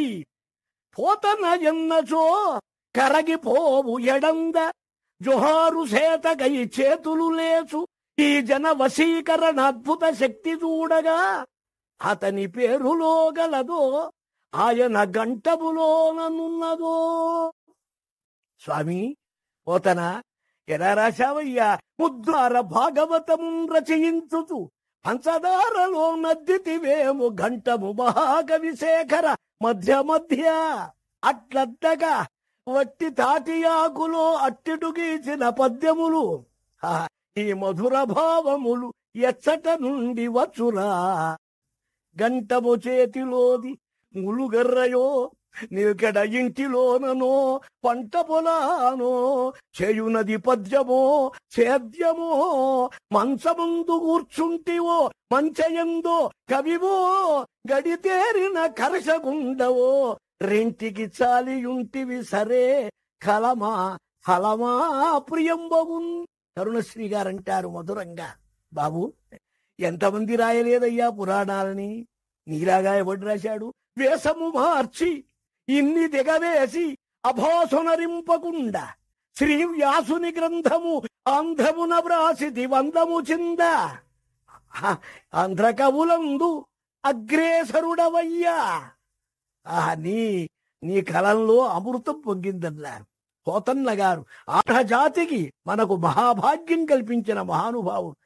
[SPEAKER 1] పోతన ఎన్నచో కరగిపోవు ఎడంద జోహారు సేతగై చేతులు లేచు ఈ జన వశీకరణ అద్భుత శక్తి చూడగా అతని పేరులో గలదో ఆయన గంటములోననున్నదో. స్వామి పోతన ఎలా రాశావయ్యా? ముద్దార భాగవతము రచయించుతు పంచదారలో నద్దితివేము ఘంటము మహాకవి శేఖర మధ్య మధ్య అట్లద్దగా వట్టి తాటియాకులో అట్టిటు గీచిన పద్యములు ఈ మధుర భావములు ఎచ్చట నుండి వచ్చురా. గంటము చేతిలోది ములుగర్రయో నిల్కడ ఇంటిలోననో పంట పొలానో చేయునది పద్యమో సేద్యమో మంచముందు కూర్చుంటివో మంచయందో కవివో గడితేరిన కరసగుండవో రెంటికి చాలియుంటివి సరే కలమా ఫలమా ప్రియంబగున్. కరుణశ్రీ గారంటారు మధురంగా, బాబు ఎంతమంది రాయలేదయ్యా పురాణాలని, నీలాగా ఎవడు రాశాడు? వేషము మార్చి ఇన్ని దిగవేసి అభోసునరింపకుండా శ్రీ వ్యాసుని గ్రంథము ఆంధ్రమున వ్రాసిది వందము చింద. ఆంధ్ర కవులందు అగ్రేసరుడవయ్యా. నీ కలంలో అమృతం పొంగిందన్నారు పోతన్న గారు. ఆంధ్రజాతికి మనకు మహాభాగ్యం కల్పించిన మహానుభావుడు.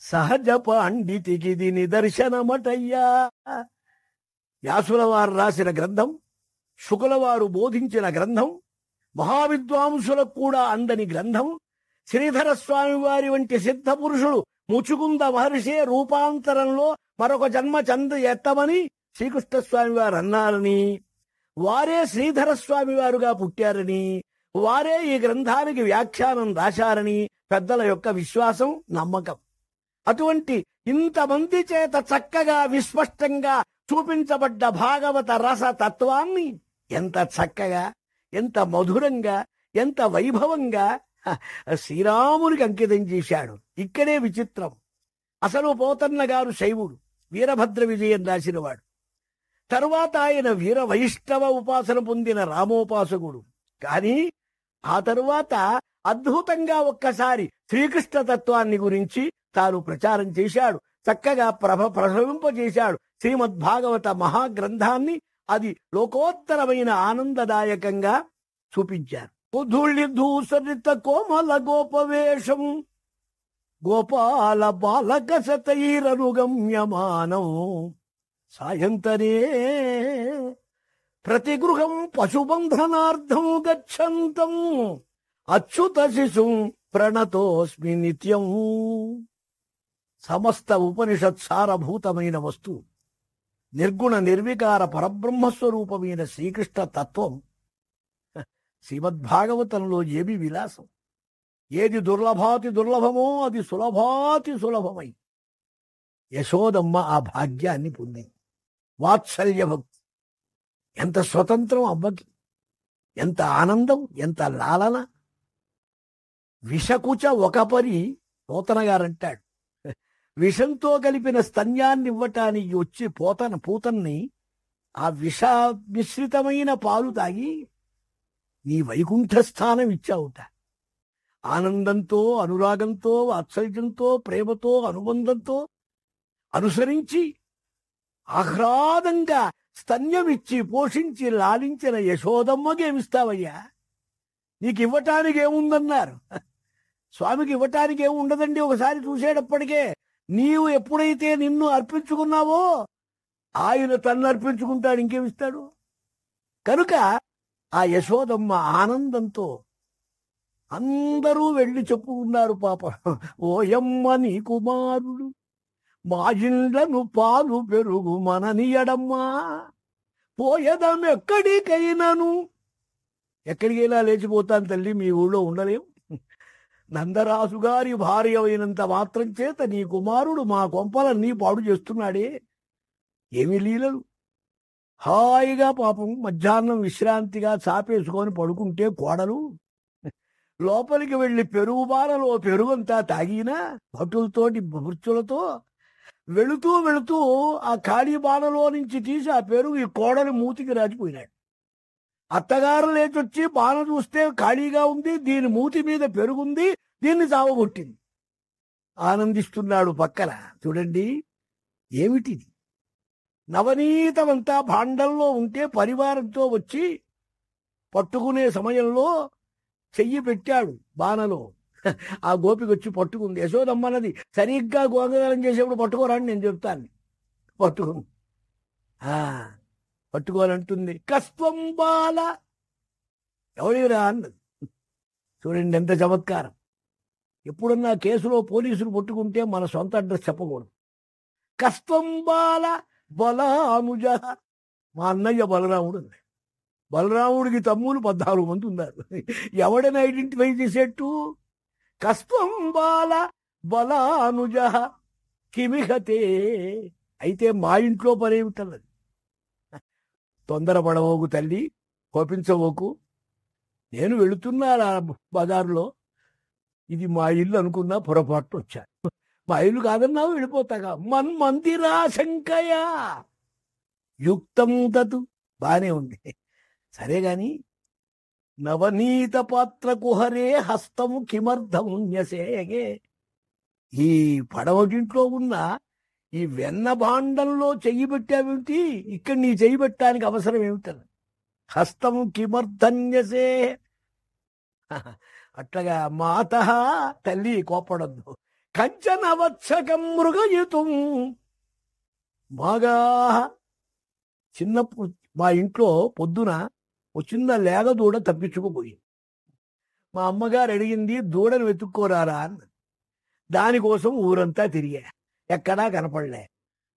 [SPEAKER 1] సహజ పాండితికి ఇది నిదర్శనమటయ్యా. వ్యాసుల వారు రాసిన గ్రంథం, శుకుల వారు బోధించిన గ్రంథం, మహావిద్వాంసులకు కూడా అందని గ్రంథం, శ్రీధర స్వామి వారి వంటి సిద్ధ పురుషులు ముచుకుంద మహర్షే రూపాంతరంలో మరొక జన్మ ఎత్తమని శ్రీకృష్ణస్వామి వారు అన్నారని, వారే శ్రీధర స్వామి వారుగా పుట్టారని, వారే ఈ గ్రంథానికి వ్యాఖ్యానం రాశారని పెద్దల యొక్క విశ్వాసం, నమ్మకం. అటువంటి ఇంతమంది చేత చక్కగా విస్పష్టంగా చూపించబడ్డ భాగవత రస తత్వాన్ని ఎంత చక్కగా, ఎంత మధురంగా, ఎంత వైభవంగా శ్రీరామునికి అంకితం చేశాడు. ఇక్కడే విచిత్రం. అసలు పోతన్న గారు శైవుడు, వీరభద్ర విజయం రాసినవాడు. తరువాత ఆయన వీర వైష్ణవ ఉపాసన పొందిన రామోపాసకుడు. కానీ ఆ తరువాత అద్భుతంగా ఒక్కసారి శ్రీకృష్ణ తత్వాన్ని గురించి తాను ప్రచారం చేశాడు. చక్కగా ప్రసవింపజేశాడు శ్రీమద్భాగవత మహాగ్రంథాన్ని. అది లోకోత్తరమైన ఆనందదాయకంగా చూపించారు. కుధుళి ధూసరిత కోమల గోపవేషం గోపాల బాలక శతైరనుగమ్యమానం సాయంతరే ప్రతిగృహం పశుబంధనార్థం గచ్చంతం అచ్యుత శిశుం ప్రణతోస్మి నిత్యం. సమస్త ఉపనిషత్ సారభూతమైన వస్తువు, నిర్గుణ నిర్వికార పరబ్రహ్మస్వరూపమైన శ్రీకృష్ణ తత్వం శ్రీమద్భాగవతంలో ఏమి విలాసం. ఏది దుర్లభాతి దుర్లభమో అది సులభాతి సులభమై యశోదమ్మ ఆ భాగ్యాన్ని పొందింది. వాత్సల్య భక్తి. ఎంత స్వతంత్రం అమ్మకి, ఎంత ఆనందం, ఎంత లాలన. విషకుచ ఒకపరి పోతన గారంటాడు, విషంతో కలిపిన స్తన్యాన్ని ఇవ్వటానికి వచ్చి పూతన్ని ఆ విష మిశ్రితమైన పాలు తాగి నీ వైకుంఠ స్థానం ఇచ్చావుట. ఆనందంతో, అనురాగంతో, వాత్సల్యంతో, ప్రేమతో, అనుబంధంతో అనుసరించి ఆహ్లాదంగా స్తన్యమిచ్చి పోషించి లాలించిన యశోదమ్మకేమిస్తావయ్యా? నీకు ఇవ్వటానికి ఏముందన్నారు. స్వామికి ఇవ్వటానికి ఏముండదండి. ఒకసారి చూసేటప్పటికే నీవు ఎప్పుడైతే నిన్ను అర్పించుకున్నావో ఆయన తన్ను అర్పించుకుంటాడు, ఇంకేమిస్తాడు. కనుక ఆ యశోదమ్మ ఆనందంతో అందరూ వెళ్ళి చెప్పుకున్నారు. పాప, ఓయమ్మ నీ కుమారుడు మా ఇండ్లను పాలు పెరుగు మననియడమ్మా, పోయదం ఎక్కడికైనాను. ఎక్కడికైనా లేచిపోతాను తల్లి, మీ ఊళ్ళో ఉండలేం. నందరాజు గారి భార్య అయినంత మాత్రం చేత నీ కుమారుడు మా కొంపలన్నీ పాడు చేస్తున్నాడే. ఏమి లీలలు. హాయిగా పాపం మధ్యాహ్నం విశ్రాంతిగా చాపేసుకొని పడుకుంటే కోడలు లోపలికి వెళ్లి పెరుగు బారలో పెరుగంతా తాగినా భటులతోటి భృత్యులతో వెళుతూ వెళుతూ ఆ ఖాళీ బాణలో నుంచి తీసి ఆ పెరుగు ఈ కోడలి మూతికి రాజిపోయినాడు. అత్తగారు లేచొచ్చి బాణ చూస్తే ఖాళీగా ఉంది, దీని మూతి మీద పెరుగుంది, దీన్ని చావగొట్టింది. ఆనందిస్తున్నాడు పక్కన. చూడండి ఏమిటిది. నవనీతమంతా భాండంలో ఉంటే పరివారంతో వచ్చి పట్టుకునే సమయంలో చెయ్యి పెట్టాడు బాణలో. ఆ గోపికి వచ్చి పట్టుకుంది. యశోదమ్మన్నది సరిగ్గా గోంగదానం చేసేప్పుడు పట్టుకోరాని నేను చెప్తాను. పట్టుకుంది. పట్టుకోవాలంటుంది. కస్త్వం బాల, ఎవరిరా అన్నది. చూడండి ఎంత చమత్కారం. ఎప్పుడన్నా కేసులో పోలీసులు పట్టుకుంటే మన సొంత అడ్రస్ చెప్పకూడదు. కస్త్వం బాల బలానుజ. మా అన్నయ్య బలరాముడు. బలరాముడికి తమ్ములు 14 మంది ఉన్నారు. ఎవడని ఐడెంటిఫై చేసేట్టు. కస్త్వం బాల బలానుజ కిమిహతే. అయితే మా ఇంట్లో పనేమిటన్నది. తొందరపడవోకు తల్లి, కోపించవోకు. నేను వెళుతున్నా బజారులో, ఇది మా ఇల్లు అనుకున్నా పొరపాటు వచ్చాను. మా ఇల్లు కాదన్నావు, వెళ్ళిపోతాగా. మన్మందిరా శంకయ యుక్తం తతు. బానే ఉంది, సరే గాని నవనీత పాత్ర కుహరే హస్తం కిమర్థం న్యసేయగే. ఈ పడవటింట్లో ఉన్న ఈ వెన్న భాండంలో చెయ్యి పెట్టావేమిటి? ఇక్కడ నీ చెయ్యి పెట్టడానికి అవసరం ఏమిటని. హస్తం కిమర్థన్యసే. అట్లాగా మాత తల్లి కోపడద్దు. కంచన వత్సకం మృగయుతం బాగా. చిన్నప్పుడు మా ఇంట్లో పొద్దున ఓ చిన్న లేగ దూడ తప్పించుకుపోయింది. మా అమ్మగారు అడిగింది, దూడను వెతుక్కోరారా అన్నది. దానికోసం ఊరంతా తిరిగా, ఎక్కడా కనపడలే.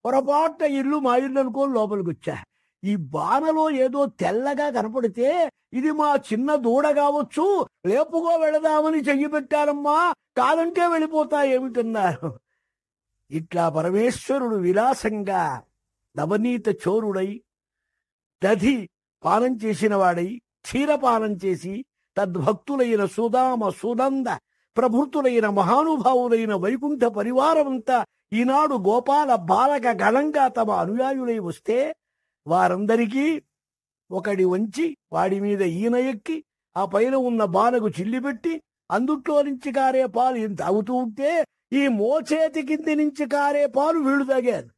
[SPEAKER 1] పొరపాటున ఇల్లు మా ఇల్లు అనుకోని లోపలికి వచ్చా. ఈ బాణలో ఏదో తెల్లగా కనపడితే ఇది మా చిన్న దూడ కావచ్చు, లేపుగో వెళదామని చెయ్యి పెట్టారమ్మా, కాదంటే వెళ్ళిపోతా ఏమిటన్నారు. ఇట్లా పరమేశ్వరుడు విలాసంగా నవనీత చోరుడై, దధి పానం చేసిన వాడై, క్షీరపానం చేసి తద్భక్తులైన సుధామ సునంద ప్రభృతులైన మహానుభావులైన వైకుంఠ పరివారమంతా ఈనాడు గోపాల బాలక గణంగా తమ అనుయాయులై వస్తే వారందరికీ ఒకడి వంచి వాడి మీద ఈయన ఎక్కి ఆ పైన ఉన్న బాలకు చిల్లిపెట్టి అందుట్లో నుంచి కారే పాలు ఈయన తాగుతూ ఉంటే ఈ మోచేతి కింది నుంచి కారే పాలు వీళ్ళు తాగారు.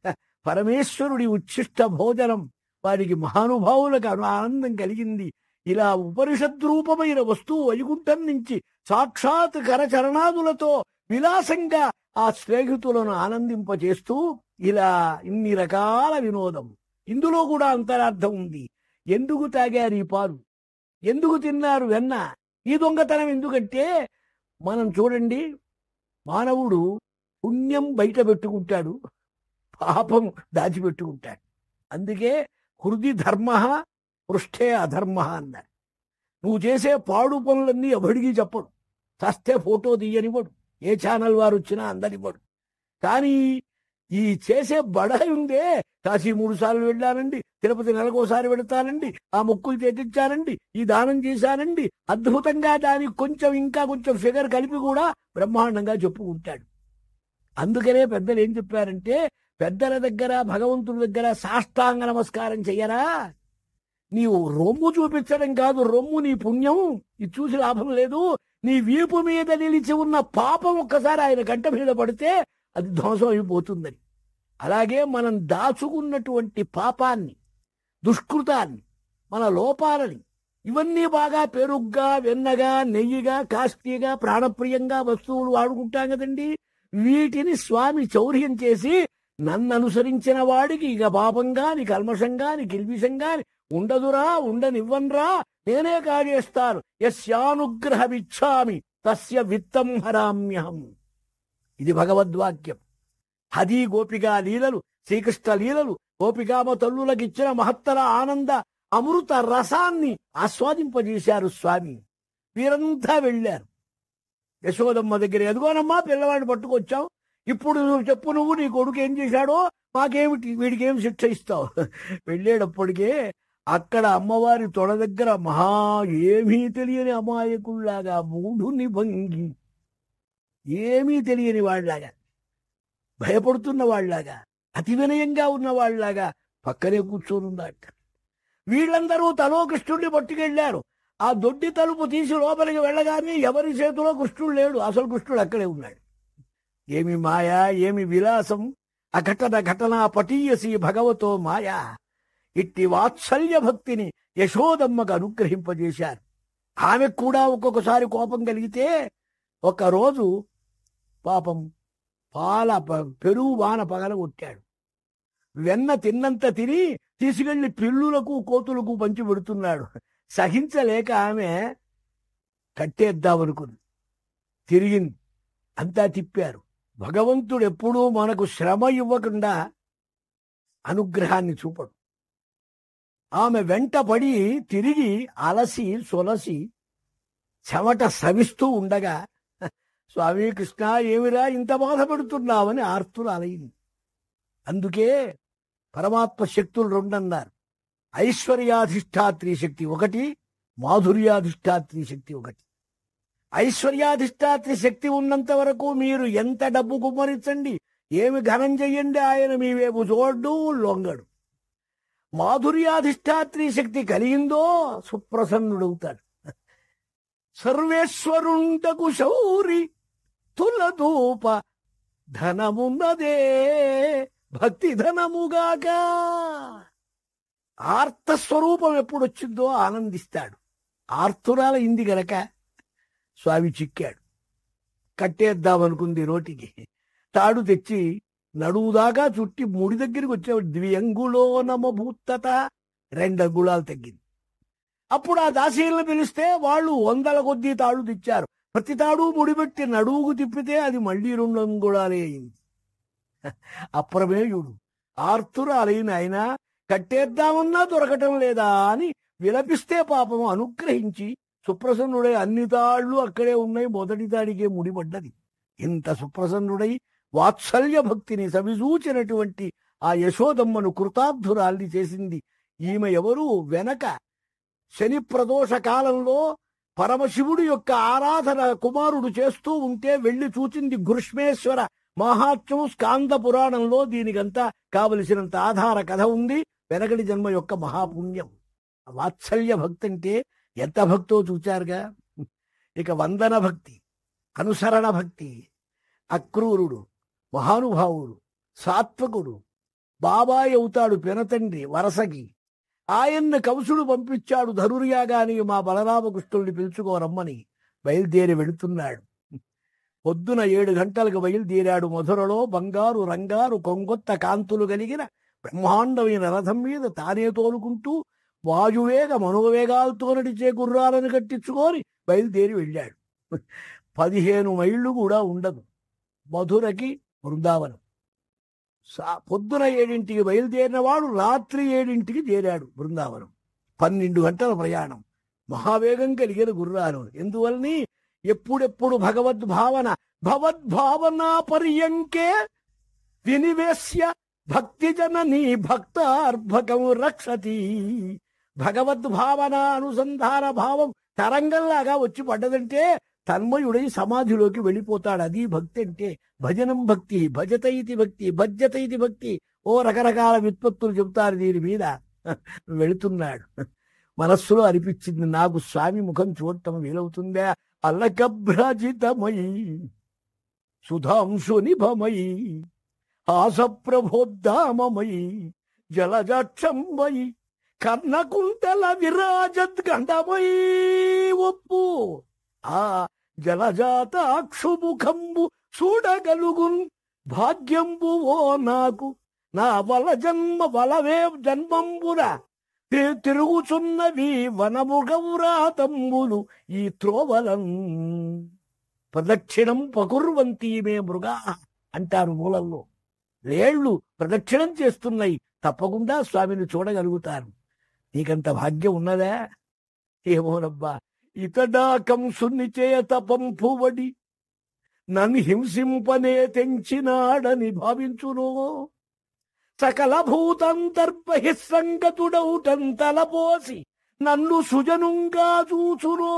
[SPEAKER 1] పరమేశ్వరుడి ఉచ్ఛిష్ట భోజనం వారికి మహానుభావులకు ఆనందం కలిగింది. ఇలా ఉపనిషద్రూపమైన వస్తువు వైకుంఠం నుంచి సాక్షాత్ కరచరణాదులతో విలాసంగా ఆ స్నేహితులను ఆనందింపచేస్తూ ఇలా ఇన్ని రకాల వినోదం. ఇందులో కూడా అంతరార్థం ఉంది. ఎందుకు తాగారు ఈ పాలు, ఎందుకు తిన్నారు వెన్న, ఈ దొంగతనం ఎందుకంటే, మనం చూడండి, మానవుడు పుణ్యం బయట పెట్టుకుంటాడు, పాపం దాచిపెట్టుకుంటాడు. అందుకే హృది ధర్మ పృష్ఠే అధర్మ అన్నారు. నువ్వు చేసే పాడు పనులన్నీ ఎవడికి చెప్పడు, చస్తే ఫోటో తీయనివ్వడు, ఏ ఛానల్ వారు వచ్చినా అందనివ్వడు. కానీ ఈ చేసే బడాయి ఉందే, కాశీ 3 సార్లు వెళ్ళానండి, తిరుపతి నెలకోసారి వెళతానండి, ఆ మొక్కులు తెచ్చానండి, ఈ దానం చేశానండి, అద్భుతంగా దానికి కొంచెం ఇంకా కొంచెం ఫిగర్ కలిపి కూడా బ్రహ్మాండంగా చెప్పుకుంటాడు. అందుకనే పెద్దలు ఏం చెప్పారంటే, పెద్దల దగ్గర భగవంతుడి దగ్గర సాష్టాంగ నమస్కారం చెయ్యరా, నీవు రొమ్ము చూపించడం కాదు, రొమ్ము నీ పుణ్యం, ఇది చూసి లాభం లేదు. నీ వీపు మీద నిలిచి ఉన్న పాపం ఒక్కసారి ఆయన గంట మీద పడితే అది ధ్వంసం అయిపోతుందని. అలాగే మనం దాచుకున్నటువంటి పాపాన్ని, దుష్కృతాన్ని, మన లోపాలని, ఇవన్నీ బాగా పెరుగ్గా, వెన్నగా, నెయ్యిగా, కాస్ట్లీగా, ప్రాణప్రియంగా వస్తువులు వాడుకుంటాం కదండి. వీటిని స్వామి చౌర్యం చేసి నన్ను అనుసరించిన వాడికి ఇక పాపంగాని, కల్మషంగాని, కిల్బిషంగాని ఉండదురా, ఉండనివ్వన్రా, నేనే కాజేస్తాను. యస్యానుగ్రహమిచ్ఛామి తస్య విత్తం హరామ్యహం. ఇది భగవద్వాక్యం. హది గోపికా లీలలు, శ్రీకృష్ణ లీలలు, గోపికామ తల్లులకిచ్చిన మహత్తర ఆనంద అమృత రసాన్ని ఆస్వాదింపజేశారు స్వామి. వీరంతా వెళ్ళారు యశోదమ్మ దగ్గర. ఎదుగోనమ్మా పిల్లవాడిని పట్టుకొచ్చావు, ఇప్పుడు నువ్వు చెప్పు, నువ్వు నీ కొడుకు ఏం చేశాడో, మాకేమిటి, వీడికి ఏం శిక్ష ఇస్తావు. వెళ్ళేటప్పటికే అక్కడ అమ్మవారి తొడ దగ్గర ఏమీ తెలియని అమాయకుల్లాగా, మూఢుని భంగి, ఏమీ తెలియని వాళ్ళలాగా, భయపడుతున్న వాళ్ళలాగా, అతి వినయంగా ఉన్న వాళ్ళలాగా పక్కనే కూర్చొనున్నాడు. వీళ్ళందరూ తలో కృష్ణుడిని పట్టుకెళ్లారు. ఆ దొడ్డి తలుపు తీసి లోపలికి వెళ్ళగానే ఎవరి చేతిలో కృష్ణుడు లేడు, అసలు కృష్ణుడు అక్కడే ఉన్నాడు. ఏమి మాయా, ఏమి విలాసం, అఘటన ఘటన పటీయసి భగవతో మాయా. ఇట్టి వాత్సల్య భక్తిని యశోదమ్మకు అనుగ్రహింపజేశారు. ఆమెకు కూడా ఒక్కొక్కసారి కోపం కలిగితే ఒకరోజు పాపం పెరుగు వాన పగలగొట్టాడు. వెన్న తిన్నంత తిని తీసుకెళ్లి పిల్లులకు కోతులకు పంచి పెడుతున్నాడు. సహించలేక ఆమె కట్టేద్దామనుకుంది, తిరిగింది, అంతా తిప్పారు. భగవంతుడు ఎప్పుడూ మనకు శ్రమ ఇవ్వకుండా అనుగ్రహాన్ని చూపడు. ఆమె వెంట పడి తిరిగి అలసి సొలసి చెమట సవిస్తూ ఉండగా, స్వామి కృష్ణ ఏమిరా ఇంత బాధపడుతున్నావని ఆర్తురాలైంది. అందుకే పరమాత్మ శక్తులు 2 అన్నారు. ఐశ్వర్యాధిష్టాత్రి శక్తి ఒకటి, మాధుర్యాధిష్టాత్రి శక్తి ఒకటి. ఐశ్వర్యాధిష్టాత్రి శక్తి ఉన్నంత వరకు మీరు ఎంత డబ్బు కుమ్మరించండి, ఏమి ఘనం చెయ్యండి, ఆయన మీ వైపు చూడ్డు, లొంగడు. మాధుర్యాధిష్టాత్రి శక్తి కలిగిందో సుప్రసన్నుడవుతాడు. సర్వేశ్వరుండకు శౌరి తులదూప ధనమున్నదే భక్తి ధనముగాక. ఆర్తస్వరూపం ఎప్పుడొచ్చిందో ఆనందిస్తాడు. ఆర్తురాల ఇంది గనక స్వామి చిక్కాడు. కట్టేద్దామనుకుంది నోటికి. తాడు తెచ్చి నడువుదాకా చుట్టి ముడి దగ్గరికి వచ్చేవాడు. 2 అంగుళో నమభూతత, 2 అంగుళాలు తగ్గింది. అప్పుడు ఆ దాసీలను పిలిస్తే వాళ్ళు 100 కొద్దీ తాళ్ళు తెచ్చారు. ప్రతి తాడు ముడిపెట్టి నడువుకు తిప్పితే అది మళ్ళీ 2 అంగుళాలే అయింది. అప్రమేయుడు ఆర్తురాలైన ఆయన కట్టేద్దామన్నా దొరకటం లేదా అని విలపిస్తే పాపం అనుగ్రహించి సుప్రసన్నుడై అన్ని తాళ్ళు అక్కడే ఉన్నాయి, మొదటి తాడికే ముడిపడ్డది. ఇంత సుప్రసన్నుడై వాత్సల్య భక్తిని సవిసూచినటువంటి ఆ యశోదమ్మను కృతార్థురాల్ని చేసింది. ఈమె ఎవరు? వెనక శని ప్రదోష కాలంలో పరమశివుడి యొక్క ఆరాధన కుమారుడు చేస్తూ ఉంటే వెళ్లి చూచింది ఘృష్మేశ్వర మహాత్మ్యం స్కాంద పురాణంలో. దీనికంతా కావలసినంత ఆధార కథ ఉంది. వెనకటి జన్మ యొక్క మహాపుణ్యం. వాత్సల్య భక్తి అంటే ఎంత భక్తో చూచారుగా. ఇక వందన భక్తి, అనుసరణ భక్తి. అక్రూరుడు మహానుభావుడు, సాత్వకుడు, బాబాయ్ అవుతాడు పినతండ్రి వరసకి. ఆయన్ని కంసుడు పంపించాడు ధనుర్యాగానికి మా బలరామకృష్ణుల్ని పిలుచుకోరమ్మని. బయలుదేరి వెళుతున్నాడు. పొద్దున 7 గంటలకు బయలుదేరాడు. మధురలో బంగారు రంగారు కొంగొత్త కాంతులు కలిగిన బ్రహ్మాండమైన రథం మీద తానే తోలుకుంటూ వాయువేగ మనోవేగాలతో నడిచే గుర్రాలను కట్టించుకొని బయలుదేరి వెళ్ళాడు. 15 మైళ్ళు కూడా ఉండదు మధురకి బృందావనం. పొద్దున 7ంటికి బయలుదేరిన వాడు రాత్రి 7ంటికి చేరాడు బృందావనం. 12 గంటల ప్రయాణం. మహావేగం కలిగిన గుర్రాలు. ఎందువల్ని ఎప్పుడెప్పుడు భగవద్భావన పర్యంకే వినివేశ్య భక్తి జననీ భక్తార్భకం రక్షతి. భగవద్భావన అనుసంధాన భావం తరంగంలాగా వచ్చి పడ్డదంటే తన్మయుడై సమాధిలోకి వెళ్ళిపోతాడు. అది భక్తి అంటే. భజనం భక్తి, భజత ఇది భక్తి, భజ్యత ఇది భక్తి. ఓ రకరకాల వ్యుత్పత్తులు చెబుతారు దీని మీద. వెళుతున్నాడు. మనస్సులో అనిపించింది, నాకు స్వామి ముఖం చూడటం వీలవుతుందా? అల్లకభ్రజితమయి సుధాంశు నిభమయి ఆసప్రభోద్దామమయి జలజాక్షంబయి కర్ణకుంటల విరాజద్గండమయి ఒప్పు ఆ జలజాతాక్షుముఖంబు చూడగలుగున్ భాగ్యంబు ఓ నాకు నా వల వలవే జన్మంబున తిరుగుచున్నవి వనముగౌరాతంబులు ఈ త్రోవలం ప్రదక్షిణం పకుర్వంతి మే మృగా అంటారు మూలంలో. లేళ్లు ప్రదక్షిణం చేస్తున్నాయి, తప్పకుండా స్వామిని చూడగలుగుతారు. నీకంత భాగ్యం ఉన్నదా? ఏమోనబ్బా. ఇతడా కంసుని చేత పంపువడి నన్ను హింసింపనే తెంచినాడని భావించునో. సకల భూతంతర్బహిస్సంగతుడౌటంతలపోసి నన్ను సుజనుంగా చూచునో.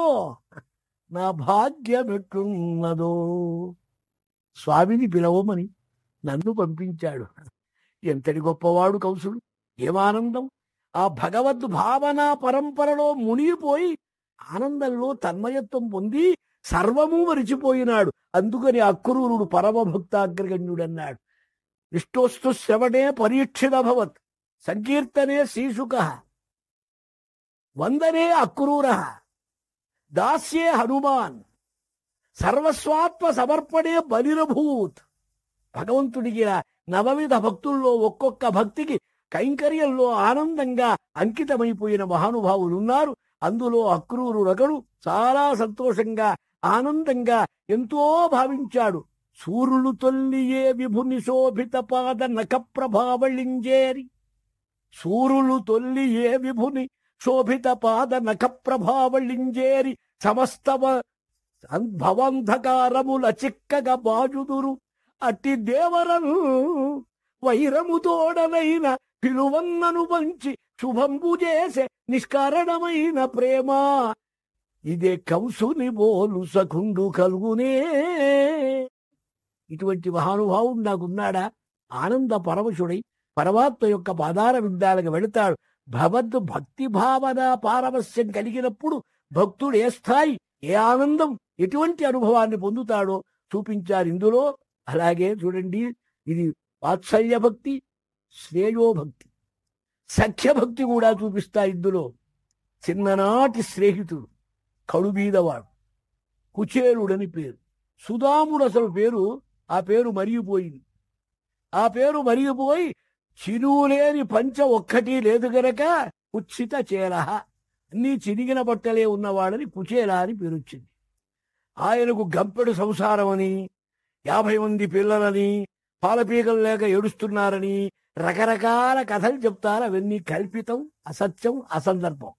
[SPEAKER 1] నా భాగ్యమెట్లున్నదో. స్వామిని పిలవమని నన్ను పంపించాడు. ఎంతటి గొప్పవాడు కంసుడు! ఏమానందం! ఆ భగవద్భావన పరంపరలో మునిగిపోయి ఆనందంలో తన్మయత్వం పొంది సర్వము మరిచిపోయినాడు. అందుకని అక్రూరుడు పరమభక్తాగ్రగణ్యుడన్నాడు. ఇష్టోస్తు శ్రవణే పరీక్షితభవత్, సంకీర్తనే శ్రీశుక, వందనే అక్రూర, దాస్యే హనుమాన్, సర్వస్వాత్మ సమర్పణే బలిరభూత్. భగవంతుడికి నవవిధ భక్తుల్లో ఒక్కొక్క భక్తికి కైంకర్యంలో ఆనందంగా అంకితమైపోయిన మహానుభావులు ఉన్నారు. అందులో అక్రూరుడొకడు. చాలా సంతోషంగా ఆనందంగా ఎంతో భావించాడు. సూర్యులు తొల్లియే విభుని శోభిత పాద నఖ ప్రభావళింజేరి. సూర్యులు తొల్లియే విభుని శోభిత పాద నఖ ప్రభావళింజేరి సమస్త భవంధకారముల చిక్కగ బాజుదురు. అట్టి దేవరను వైరము తోడనైన పిలువన్నను పంచి శుభంబు చేసే నిష్కారణమైన ప్రేమ. ఇదే కంసుని బోలు సఖుండు కలుగునే. ఇటువంటి మహానుభావుడు నాకున్నాడా? ఆనంద పరమశుడై పరమాత్మ యొక్క పాదార విందాలకు వెళతాడు. భక్తి భావన పారవస్యం కలిగినప్పుడు భక్తుడు ఏ స్థాయి, ఏ ఆనందం, ఎటువంటి అనుభవాన్ని పొందుతాడో చూపించారు ఇందులో. అలాగే చూడండి, ఇది వాత్సల్య భక్తి, శ్రేయోభక్తి, సఖ్యభక్తి కూడా చూపిస్తా ఇందులో. చిన్ననాటి స్నేహితుడు, కడుబీదవాడు, కుచేలుడని పేరు. సుధాముడు అసలు పేరు, ఆ పేరు మరిగిపోయింది. ఆ పేరు మరిగిపోయి చిరులేని పంచ ఒక్కటి లేదు గనక కుత్సిత చేల, అన్నీ చిరిగిన బట్టలే ఉన్నవాడని కుచేల అని పేరు వచ్చింది. ఆయనకు గంపెడు సంసారం అని, 50 మంది పిల్లలని, పాలపీకలు లేక ఏడుస్తున్నారని రకరకాల కథలు చెప్తారు. అవన్నీ కల్పితం, అసత్యం, అసందర్భం.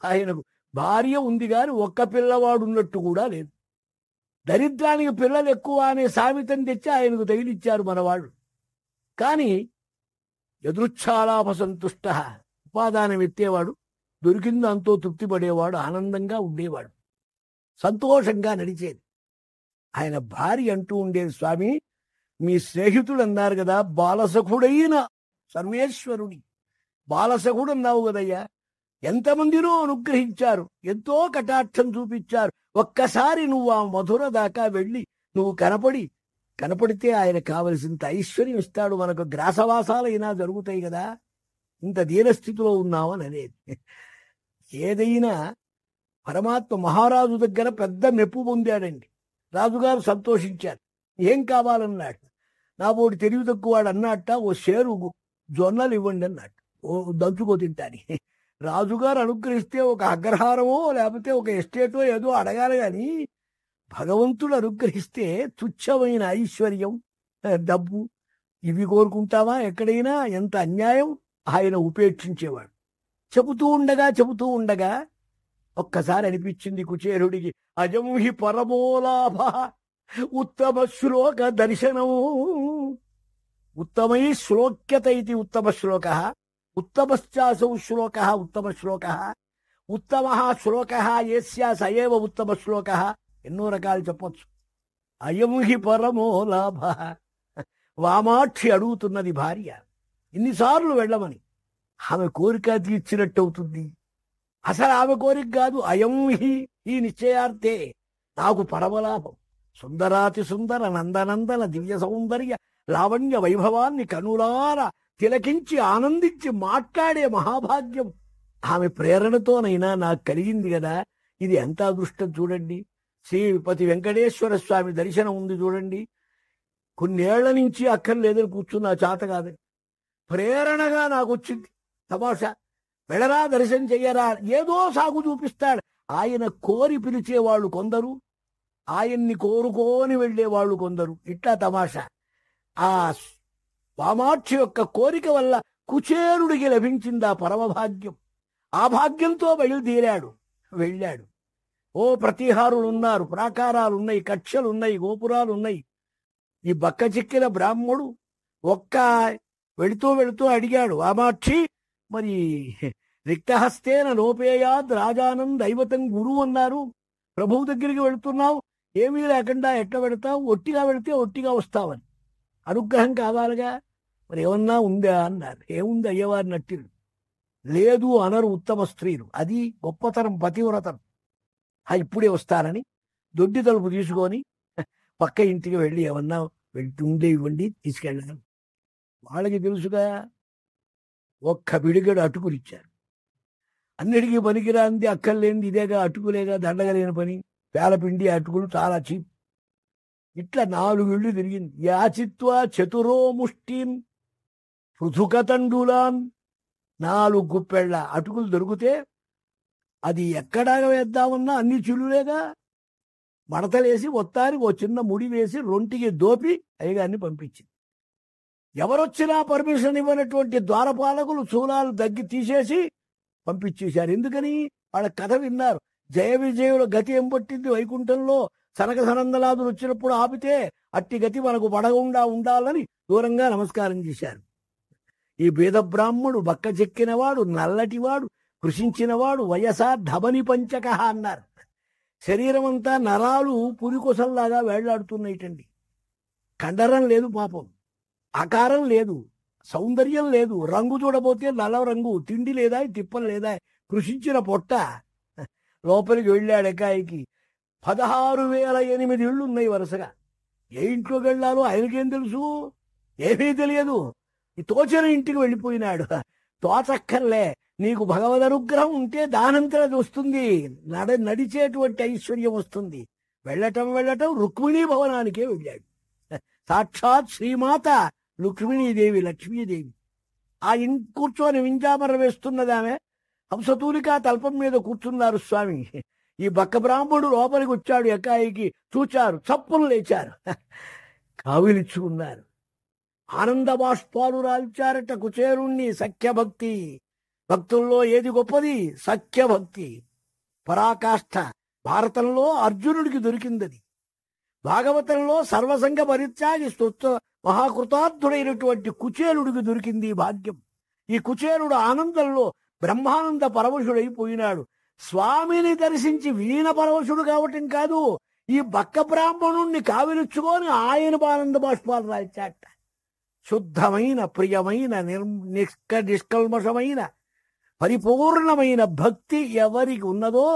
[SPEAKER 1] ఆయనకు భార్య ఉంది గాని ఒక్క పిల్లవాడు ఉన్నట్టు కూడా లేదు. దరిద్రానికి పిల్లలు ఎక్కువ అనే సామెతను తెచ్చి ఆయనకు తగిలిచ్చారు మనవాళ్ళు. కానీ యదృచ్ఛాలాపసంతుష్ట, ఉపాదానం ఎత్తేవాడు, దొరికింది అంతో తృప్తి పడేవాడు, ఆనందంగా ఉండేవాడు, సంతోషంగా నడిచేది. ఆయన భార్య అంటూ ఉండేది, స్వామి మీ స్నేహితుడు అన్నారు కదా, బాలసఖుడైన సర్వేశ్వరుని బాలసఖుడు అన్నావు కదయ్యా, ఎంతమందినో అనుగ్రహించారు, ఎంతో కటాక్షం చూపించారు. ఒక్కసారి నువ్వు ఆ మధుర దాకా వెళ్ళి నువ్వు కనపడితే ఆయన కావలసినంత ఐశ్వర్యం ఇస్తాడు, మనకు గ్రాసవాసాలైనా జరుగుతాయి కదా, ఇంత దీనస్థితిలో ఉన్నావని అనేది. ఏదైనా పరమాత్మ మహారాజు దగ్గర పెద్ద మెప్పు పొందాడండి. రాజుగారు సంతోషించారు. ఏం కావాలన్నాడు. నాబోటి తెలివి తక్కువాడు అన్నట్ట, ఓ షేరు జొన్నలు ఇవ్వండి అన్నట్టు, ఓ దంచుకో తింటాని. రాజుగారు అనుగ్రహిస్తే ఒక అగ్రహారమో లేకపోతే ఒక ఎస్టేటో ఏదో అడగాలి కానీ, భగవంతుడు అనుగ్రహిస్తే తుచ్చమైన ఐశ్వర్యం, డబ్బు ఇవి కోరుకుంటావా ఎక్కడైనా? ఎంత అన్యాయం! ఆయన ఉపేక్షించేవాడు. చెబుతూ ఉండగా ఒక్కసారి అనిపించింది కుచేరుడికి, అజం హి పరమోలాభ ఉత్తమ శ్లోక దర్శనము. ఉత్తమై శ్లోక్యత ఇది ఉత్తమ శ్లోక, ఉత్తమశ్చాసౌ శ్లోక ఉత్తమ శ్లోక, ఉత్తమ శ్లోక ఏస్యా సయేవ ఉత్తమ శ్లోక. ఎన్నో రకాలు చెప్పొచ్చు. అయం హి పరమో లాభ. వామాక్షి అడుగుతున్నది భార్య, ఇన్నిసార్లు వెళ్ళమని. ఆమె కోరిక తీర్చినట్టు అవుతుంది. అసలు ఆమె కోరిక కాదు, అయం హి, ఈ నిశ్చయార్థే నాకు పరమలాభం. సుందరాతి సుందర నందనందన దివ్య సౌందర్య లావణ్య వైభవాన్ని కనులారా తిలకించి ఆనందించి మాట్లాడే మహాభాగ్యం ఆమె ప్రేరణతోనైనా నాకు కలిగింది కదా. ఇది ఎంత అదృష్టం చూడండి. శ్రీపతి వెంకటేశ్వర స్వామి దర్శనం ఉంది చూడండి. కొన్నేళ్ల నుంచి అక్కర్లేదని కూర్చున్నా, చేత కాదని ప్రేరణగా నాకు వచ్చింది. తమాషా, వెళ్ళరా దర్శనం చెయ్యరా, ఏదో సాగు చూపిస్తాడు. ఆయన కోరి పిలిచేవాళ్ళు కొందరు, ఆయన్ని కోరుకోని వెళ్ళేవాళ్ళు కొందరు. ఇట్లా తమాషా. ఆ వామాక్షి యొక్క కోరిక వల్ల కుచేరుడికి లభించింది ఆ పరమభాగ్యం. ఆ భాగ్యంతో వెళ్ళాడు. ఓ ప్రతిహారులున్నారు, ప్రాకారాలున్నాయి, కక్షలున్నాయి, గోపురాలున్నాయి. ఈ బక్క చిక్కిన బ్రాహ్మడు వెళుతూ అడిగాడు, వామాక్షి మరి రిక్తహస్తేన లోపేయాద్ రాజానం దైవతం గురువు అన్నారు, ప్రభువు దగ్గరికి వెళుతున్నావు, ఏమీ లేకుండా ఎట్లా వెళతావు? ఒట్టిగా వెళితే ఒట్టిగా వస్తావని. అనుగ్రహం కావాలిగా, మరి ఏమన్నా ఉందా అన్నారు. ఏముంది అయ్యవారి నట్టిలు లేదు అనరు ఉత్తమ స్త్రీలు. అది గొప్పతనం, పతివ్రతం. ఇప్పుడే వస్తానని దొడ్డి తలుపు తీసుకొని పక్క ఇంటికి వెళ్ళి ఏమన్నా వెళ్తుండే ఇవ్వండి తీసుకెళ్ళాను. వాళ్ళకి తెలుసుగా, ఒక్క పిడిగడు అటుకులిచ్చారు. అన్నిటికీ పనికిరాంది, అక్కర్లేంది ఇదేగా, అటుకులేగా, దండగలేని పని. పేలపిండి అటుకులు చాలా చీప్. ఇట్లా 4 ఇళ్ళు తిరిగింది. యాచిత్వా చతురో ముష్టిం పృథుకతండులాన్. 4 గుప్పెళ్ళ అటుకులు దొరికితే అది ఎక్కడా వేద్దామన్నా అన్ని చిల్లులేగా. మడతలేసి ఒత్తానికి ఓ చిన్న ముడి వేసి రొంటికి దోపి అయ్యగారిని పంపించింది. ఎవరొచ్చినా పర్మిషన్ ఇవ్వనటువంటి ద్వారపాలకులు చూలాలు తీసేసి పంపించేశారు. ఎందుకని? వాళ్ళ కథ విన్నారు. జయ విజయుల గతి ఏం పట్టింది వైకుంఠంలో. సనక సనందలాదులు వచ్చినప్పుడు ఆపితే అట్టి గతి మనకు పడకుండా ఉండాలని దూరంగా నమస్కారం చేశారు. ఈ బీద బ్రాహ్మడు బక్క చెక్కినవాడు, నల్లటివాడు, కృషించినవాడు, వయసా ధబని పంచక అన్నారు. శరీరం అంతా నరాలు పురికొసల్లాగా వేళ్లాడుతున్నాయిటండి. కండరం లేదు పాపం, ఆకారం లేదు, సౌందర్యం లేదు, రంగు చూడబోతే నల్ల రంగు, తిండి లేదా, తిప్పలు లేదా, కృషించిన పొట్ట. లోపలికి వెళ్ళాడు ఎకాయికి. 16,008 ఇళ్ళు ఉన్నాయి వరుసగా. ఏ ఇంట్లోకి వెళ్ళాలో ఆయనకేం తెలుసు? ఏమీ తెలియదు. ఈ తోచిన ఇంటికి వెళ్ళిపోయినాడు. తోచక్కర్లే, నీకు భగవద్ అనుగ్రహం ఉంటే దానంతరం వస్తుంది, నడిచేటువంటి ఐశ్వర్యం వస్తుంది. వెళ్ళటం రుక్మిణీ భవనానికే వెళ్ళాడు. సాక్షాత్ శ్రీమాత లక్ష్మీదేవి. ఆ కూర్చొని వింజామర వేస్తున్నది ఆమె. హంసతూలికా తల్పం మీద కూర్చున్నారు స్వామి. ఈ బక్క బ్రాహ్మణుడు లోపలికి వచ్చాడు, ఎకాయికి చూచారు, చప్పులు లేచారు, కావిలిచ్చుకున్నారు. ఆనంద బాష్పాలు రాల్చారట కుచేరుణ్ణి. సఖ్యభక్తి, భక్తుల్లో ఏది గొప్పది? సఖ్యభక్తి, పరాకాష్ఠ. భారతంలో అర్జునుడికి దొరికిందది. భాగవతంలో సర్వసంగ పరిత్యాగి స్తుత్వ మహాకృతార్థుడైనటువంటి కుచేలుడికి దొరికింది ఈ భాగ్యం. ఈ కుచేలుడు ఆనందంలో బ్రహ్మానంద పరవశుడైపోయినాడు. స్వామిని దర్శించి వీణ పరవశుడు కావటం కాదు, ఈ బక్క బ్రాహ్మణుణ్ణి కావిలిచ్చుకొని ఆయన ఆనంద బాష్పాలు రాల్చాట. శుద్ధమైన, ప్రియమైన, నిష్కల్మషమైన, పరిపూర్ణమైన భక్తి ఎవరికి ఉన్నదో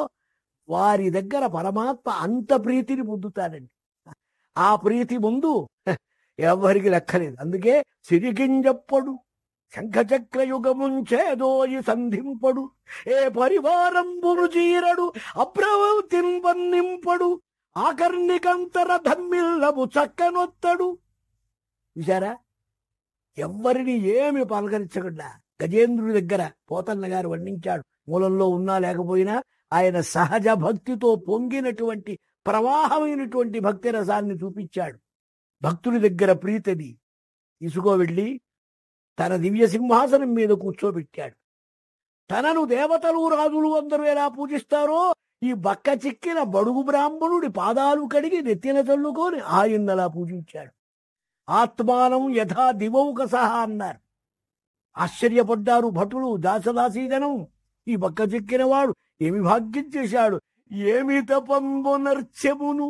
[SPEAKER 1] వారి దగ్గర పరమాత్మ అంత ప్రీతిని పొందుతాడండి. ఆ ప్రీతి ముందు ఎవరికి లెక్కలేదు. అందుకే సిరికింజప్పడు శంఖచక్రయుగముంచేదోయి సంధింపడు, ఏ పరివారంబును చీరడు అప్రవృతింపన్నింపడు, ఆకర్ణికంతర ధమ్మిల్లము చక్కనొత్తడు. చూశారా, ఎవ్వరిని ఏమి పలకరించకుండా గజేంద్రుడి దగ్గర పోతన్న గారు వర్ణించాడు. మూలంలో ఉన్నా లేకపోయినా ఆయన సహజ భక్తితో పొంగినటువంటి ప్రవాహమైనటువంటి భక్తి రసాన్ని చూపించాడు. భక్తుడి దగ్గర ప్రీతిది తీసుకోవెళ్ళి తన దివ్య సింహాసనం మీద కూర్చోబెట్టాడు. తనను దేవతలు, రాజులు అందరూ ఎలా పూజిస్తారో ఈ బక్క చిక్కిన బడుగు బ్రాహ్మణుడి పాదాలు కడిగి నెత్తిన చల్లుకొని ఆయన్నలా పూజించాడు. ఆత్మానం యథా దివౌక సహా అన్నారు. ఆశ్చర్యపడ్డారు భటులు, దాసదాసీజనం. ఈ బక్క చిక్కినవాడు ఏమి భాగ్యం చేశాడు, ఏమి తపంబునర్చెమును,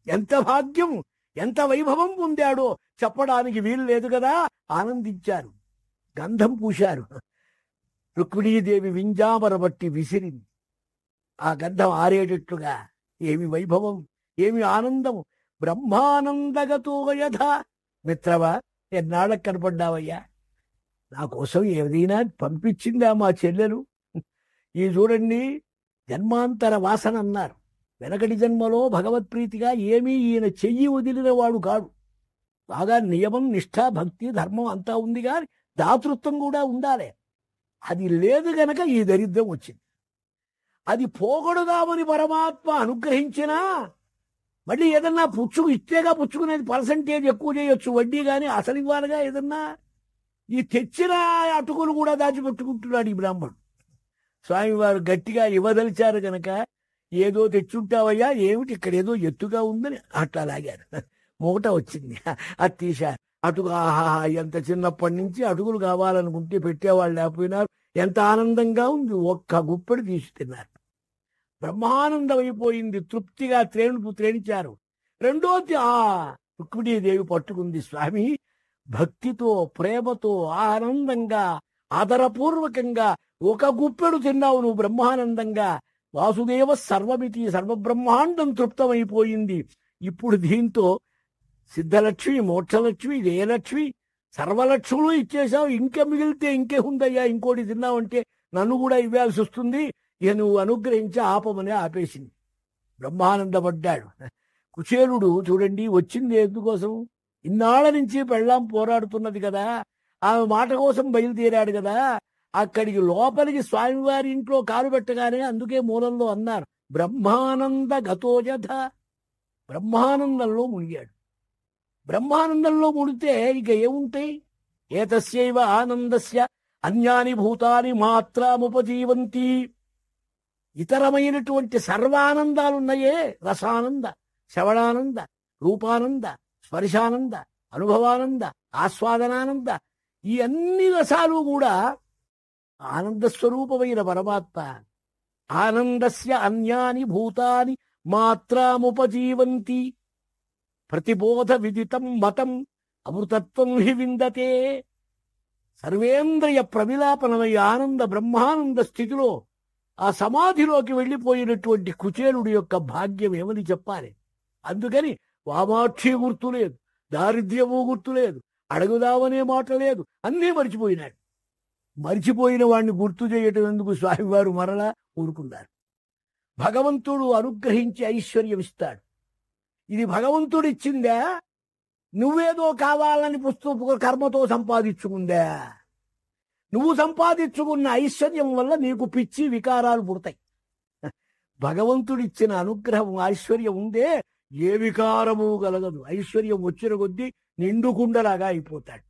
[SPEAKER 1] ఎంత భాగ్యం, ఎంత వైభవం పొందాడో చెప్పడానికి వీలు లేదు కదా. ఆనందించారు, గంధం పూశారు. రుక్మిణీదేవి వింజామర బట్టి విసిరింది. ఆ గంధం ఆరేటట్లుగా ఏమి వైభవం, ఏమి ఆనందము. బ్రహ్మానందగతో యథ. మిత్రవా, ఎన్నాళ్ళకు కనపడ్డావయ్యా, నా కోసం ఏదైనా పంపించిందా మా చెల్లెలు? ఈ చూడండి, జన్మాంతర వాసన అన్నారు. వెనకటి జన్మలో భగవత్ప్రీతిగా ఏమీ ఈయన చెయ్యి వదిలిన వాడు కాడు. బాగా నియమం, నిష్ఠ, భక్తి, ధర్మం అంతా ఉంది, కానీ దాతృత్వం కూడా ఉండాలి. అది లేదు గనక ఈ దరిద్రం వచ్చింది. అది పోగొడదామని పరమాత్మ అనుగ్రహించినా మళ్ళీ ఏదన్నా ఇస్తేగా పుచ్చుకునేది పర్సంటేజ్ ఎక్కువ చేయొచ్చు, వడ్డీ కానీ అసలు ఇవ్వాలిగా ఏదన్నా. ఈ తెచ్చిన అటుకులు కూడా దాచిపెట్టుకుంటున్నాడు ఈ బ్రాహ్మణుడు. స్వామివారు గట్టిగా ఇవ్వదలిచారు గనక, ఏదో తెచ్చుంటావయ్యా, ఏమిటి ఇక్కడ ఏదో ఎత్తుగా ఉందని అట్లా లాగారు. మూట వచ్చింది, అది తీశారు. అటుకు ఆహా, ఎంత చిన్నప్పటి నుంచి అటుకులు కావాలనుకుంటే పెట్టేవాళ్ళు లేకపోయినారు. ఎంత ఆనందంగా ఉంది, ఒక్క గుప్పెడు తీసి తిన్నారు. బ్రహ్మానందం అయిపోయింది. తృప్తిగా త్రేణించారు. రెండోది రుక్మిణీదేవి పట్టుకుంది. స్వామి, భక్తితో, ప్రేమతో, ఆనందంగా, ఆదరపూర్వకంగా ఒక గుప్పెడు తిన్నావు నువ్వు బ్రహ్మానందంగా. వాసుదేవ సర్వమితి, సర్వబ్రహ్మాండం తృప్తమైపోయింది. ఇప్పుడు దీంతో సిద్ధలక్ష్మి, మోక్షలక్ష్మి, జయలక్ష్మి, సర్వలక్ష్ములు ఇచ్చేశావు. ఇంకా మిగిలితే ఇంకే ఉందయ్యా, ఇంకోటి తిన్నావంటే నన్ను కూడా ఇవ్వాల్సి వస్తుంది. ఇక నువ్వు అనుగ్రహించి ఆపమని ఆపేసింది. బ్రహ్మానందపడ్డాడు. కుచేలుడు చూడండి, వచ్చింది ఎందుకోసం? ఇన్నాళ్ల నుంచి పెళ్ళాం పోరాడుతున్నది కదా, ఆమె మాట కోసం బయలుదేరాడు కదా. అక్కడికి లోపలికి స్వామివారి ఇంట్లో కాలు పెట్టగానే అందుకే మూలంలో అన్నారు బ్రహ్మానంద గతోజథ. బ్రహ్మానందంలో మునిగాడు. బ్రహ్మానందంలో ముడితే ఇక ఏముంటాయి? ఏతస్యైవ ఆనందస్య అన్యాని భూతాని మాత్రముపజీవంతి. ఇతరమైనటువంటి సర్వానందాలున్నాయే, రసానంద, శ్రవణానంద, రూపానంద, స్పర్శానంద, అనుభవానంద, ఆస్వాదనానంద, ఈ అన్ని రసాలు కూడా ఆనంద స్వరూపమైన పరమాత్మ. ఆనందస్య అన్యాని భూతాని మాత్రముపజీవంతి. ప్రతిబోధ విదితం మతం అమృతత్వం హి విందతే. సర్వేంద్రియ ప్రవిలాపనమై ఆనంద బ్రహ్మానంద స్థితిలో ఆ సమాధిలోకి వెళ్ళిపోయినటువంటి కుచేలుడి యొక్క భాగ్యం ఏమని చెప్పాలి? అందుకని వామాక్షి గుర్తులేదు, దారిద్ర్యము గుర్తులేదు, అడుగుదామనే మాట లేదు, అన్నీ మరిచిపోయినాడు. మరిచిపోయిన వాడిని గుర్తు చేయటం ఎందుకు? స్వామివారు మరలా ఊరుకున్నారు. భగవంతుడు అనుగ్రహించి ఐశ్వర్యం ఇస్తాడు. ఇది భగవంతుడు ఇచ్చిందా, నువ్వేదో కావాలని పుస్తక కర్మతో సంపాదించుకుందా? నువ్వు సంపాదించుకున్న ఐశ్వర్యం వల్ల నీకు పిచ్చి వికారాలు పుడతాయి. భగవంతుడిచ్చిన అనుగ్రహం ఐశ్వర్యం ఉందే ఏ వికారము కలగదు. ఐశ్వర్యం వచ్చిన కొద్దీ నిండుకుండలాగా అయిపోతాడు.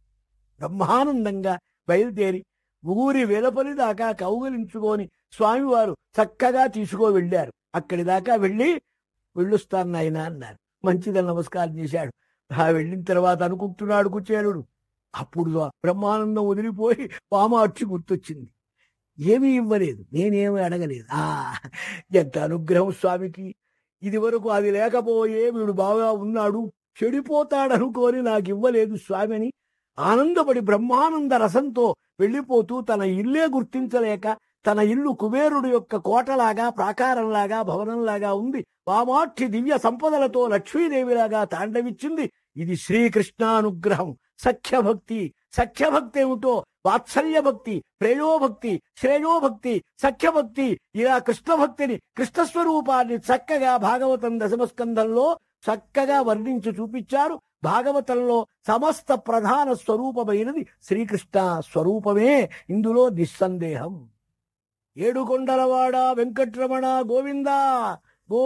[SPEAKER 1] బ్రహ్మానందంగా బయలుదేరి ఊరి వెలుపలి దాకా కౌగిలించుకొని స్వామివారు చక్కగా తీసుకో వెళ్ళారు. అక్కడి దాకా వెళ్ళొస్తాను నాయన అన్నారు. మంచిదని నమస్కారం చేశాడు. వెళ్ళిన తర్వాత అనుకుంటున్నాడు కుచేలుడు. అప్పుడు బ్రహ్మానందం వదిలిపోయి వామాక్షి గుర్తొచ్చింది. ఏమీ ఇవ్వలేదు, నేనేమీ అడగలేదు. ఎంత అనుగ్రహం స్వామికి! ఇది వరకు అది లేకపోయే వీడు బాగా ఉన్నాడు, చెడిపోతాడనుకోని నాకు ఇవ్వలేదు స్వామి అని ఆనందపడి బ్రహ్మానంద రసంతో వెళ్ళిపోతూ తన ఇల్లే గుర్తించలేక, తన ఇల్లు కుబేరుడు యొక్క కోటలాగా, ప్రాకారంలాగా, భవనంలాగా ఉంది. వామాక్షి దివ్య సంపదలతో లక్ష్మీదేవిలాగా తాండవిచ్చింది. ఇది శ్రీకృష్ణానుగ్రహం. సఖ్యభక్తి. సఖ్యభక్తి ఏమిటో వాత్సల్యభక్తి, ప్రేయోభక్తి, శ్రేయోభక్తి, సఖ్యభక్తి, ఇలా కృష్ణభక్తిని, కృష్ణస్వరూపాన్ని చక్కగా భాగవతం దశమస్కంధంలో చక్కగా వర్ణించి చూపించారు. భాగవతంలో సమస్త ప్రధాన స్వరూపమైనది శ్రీకృష్ణ స్వరూపమే. ఇందులో నిస్సందేహం. ఏడుకొండలవాడ వెంకట్రమణ గోవింద గో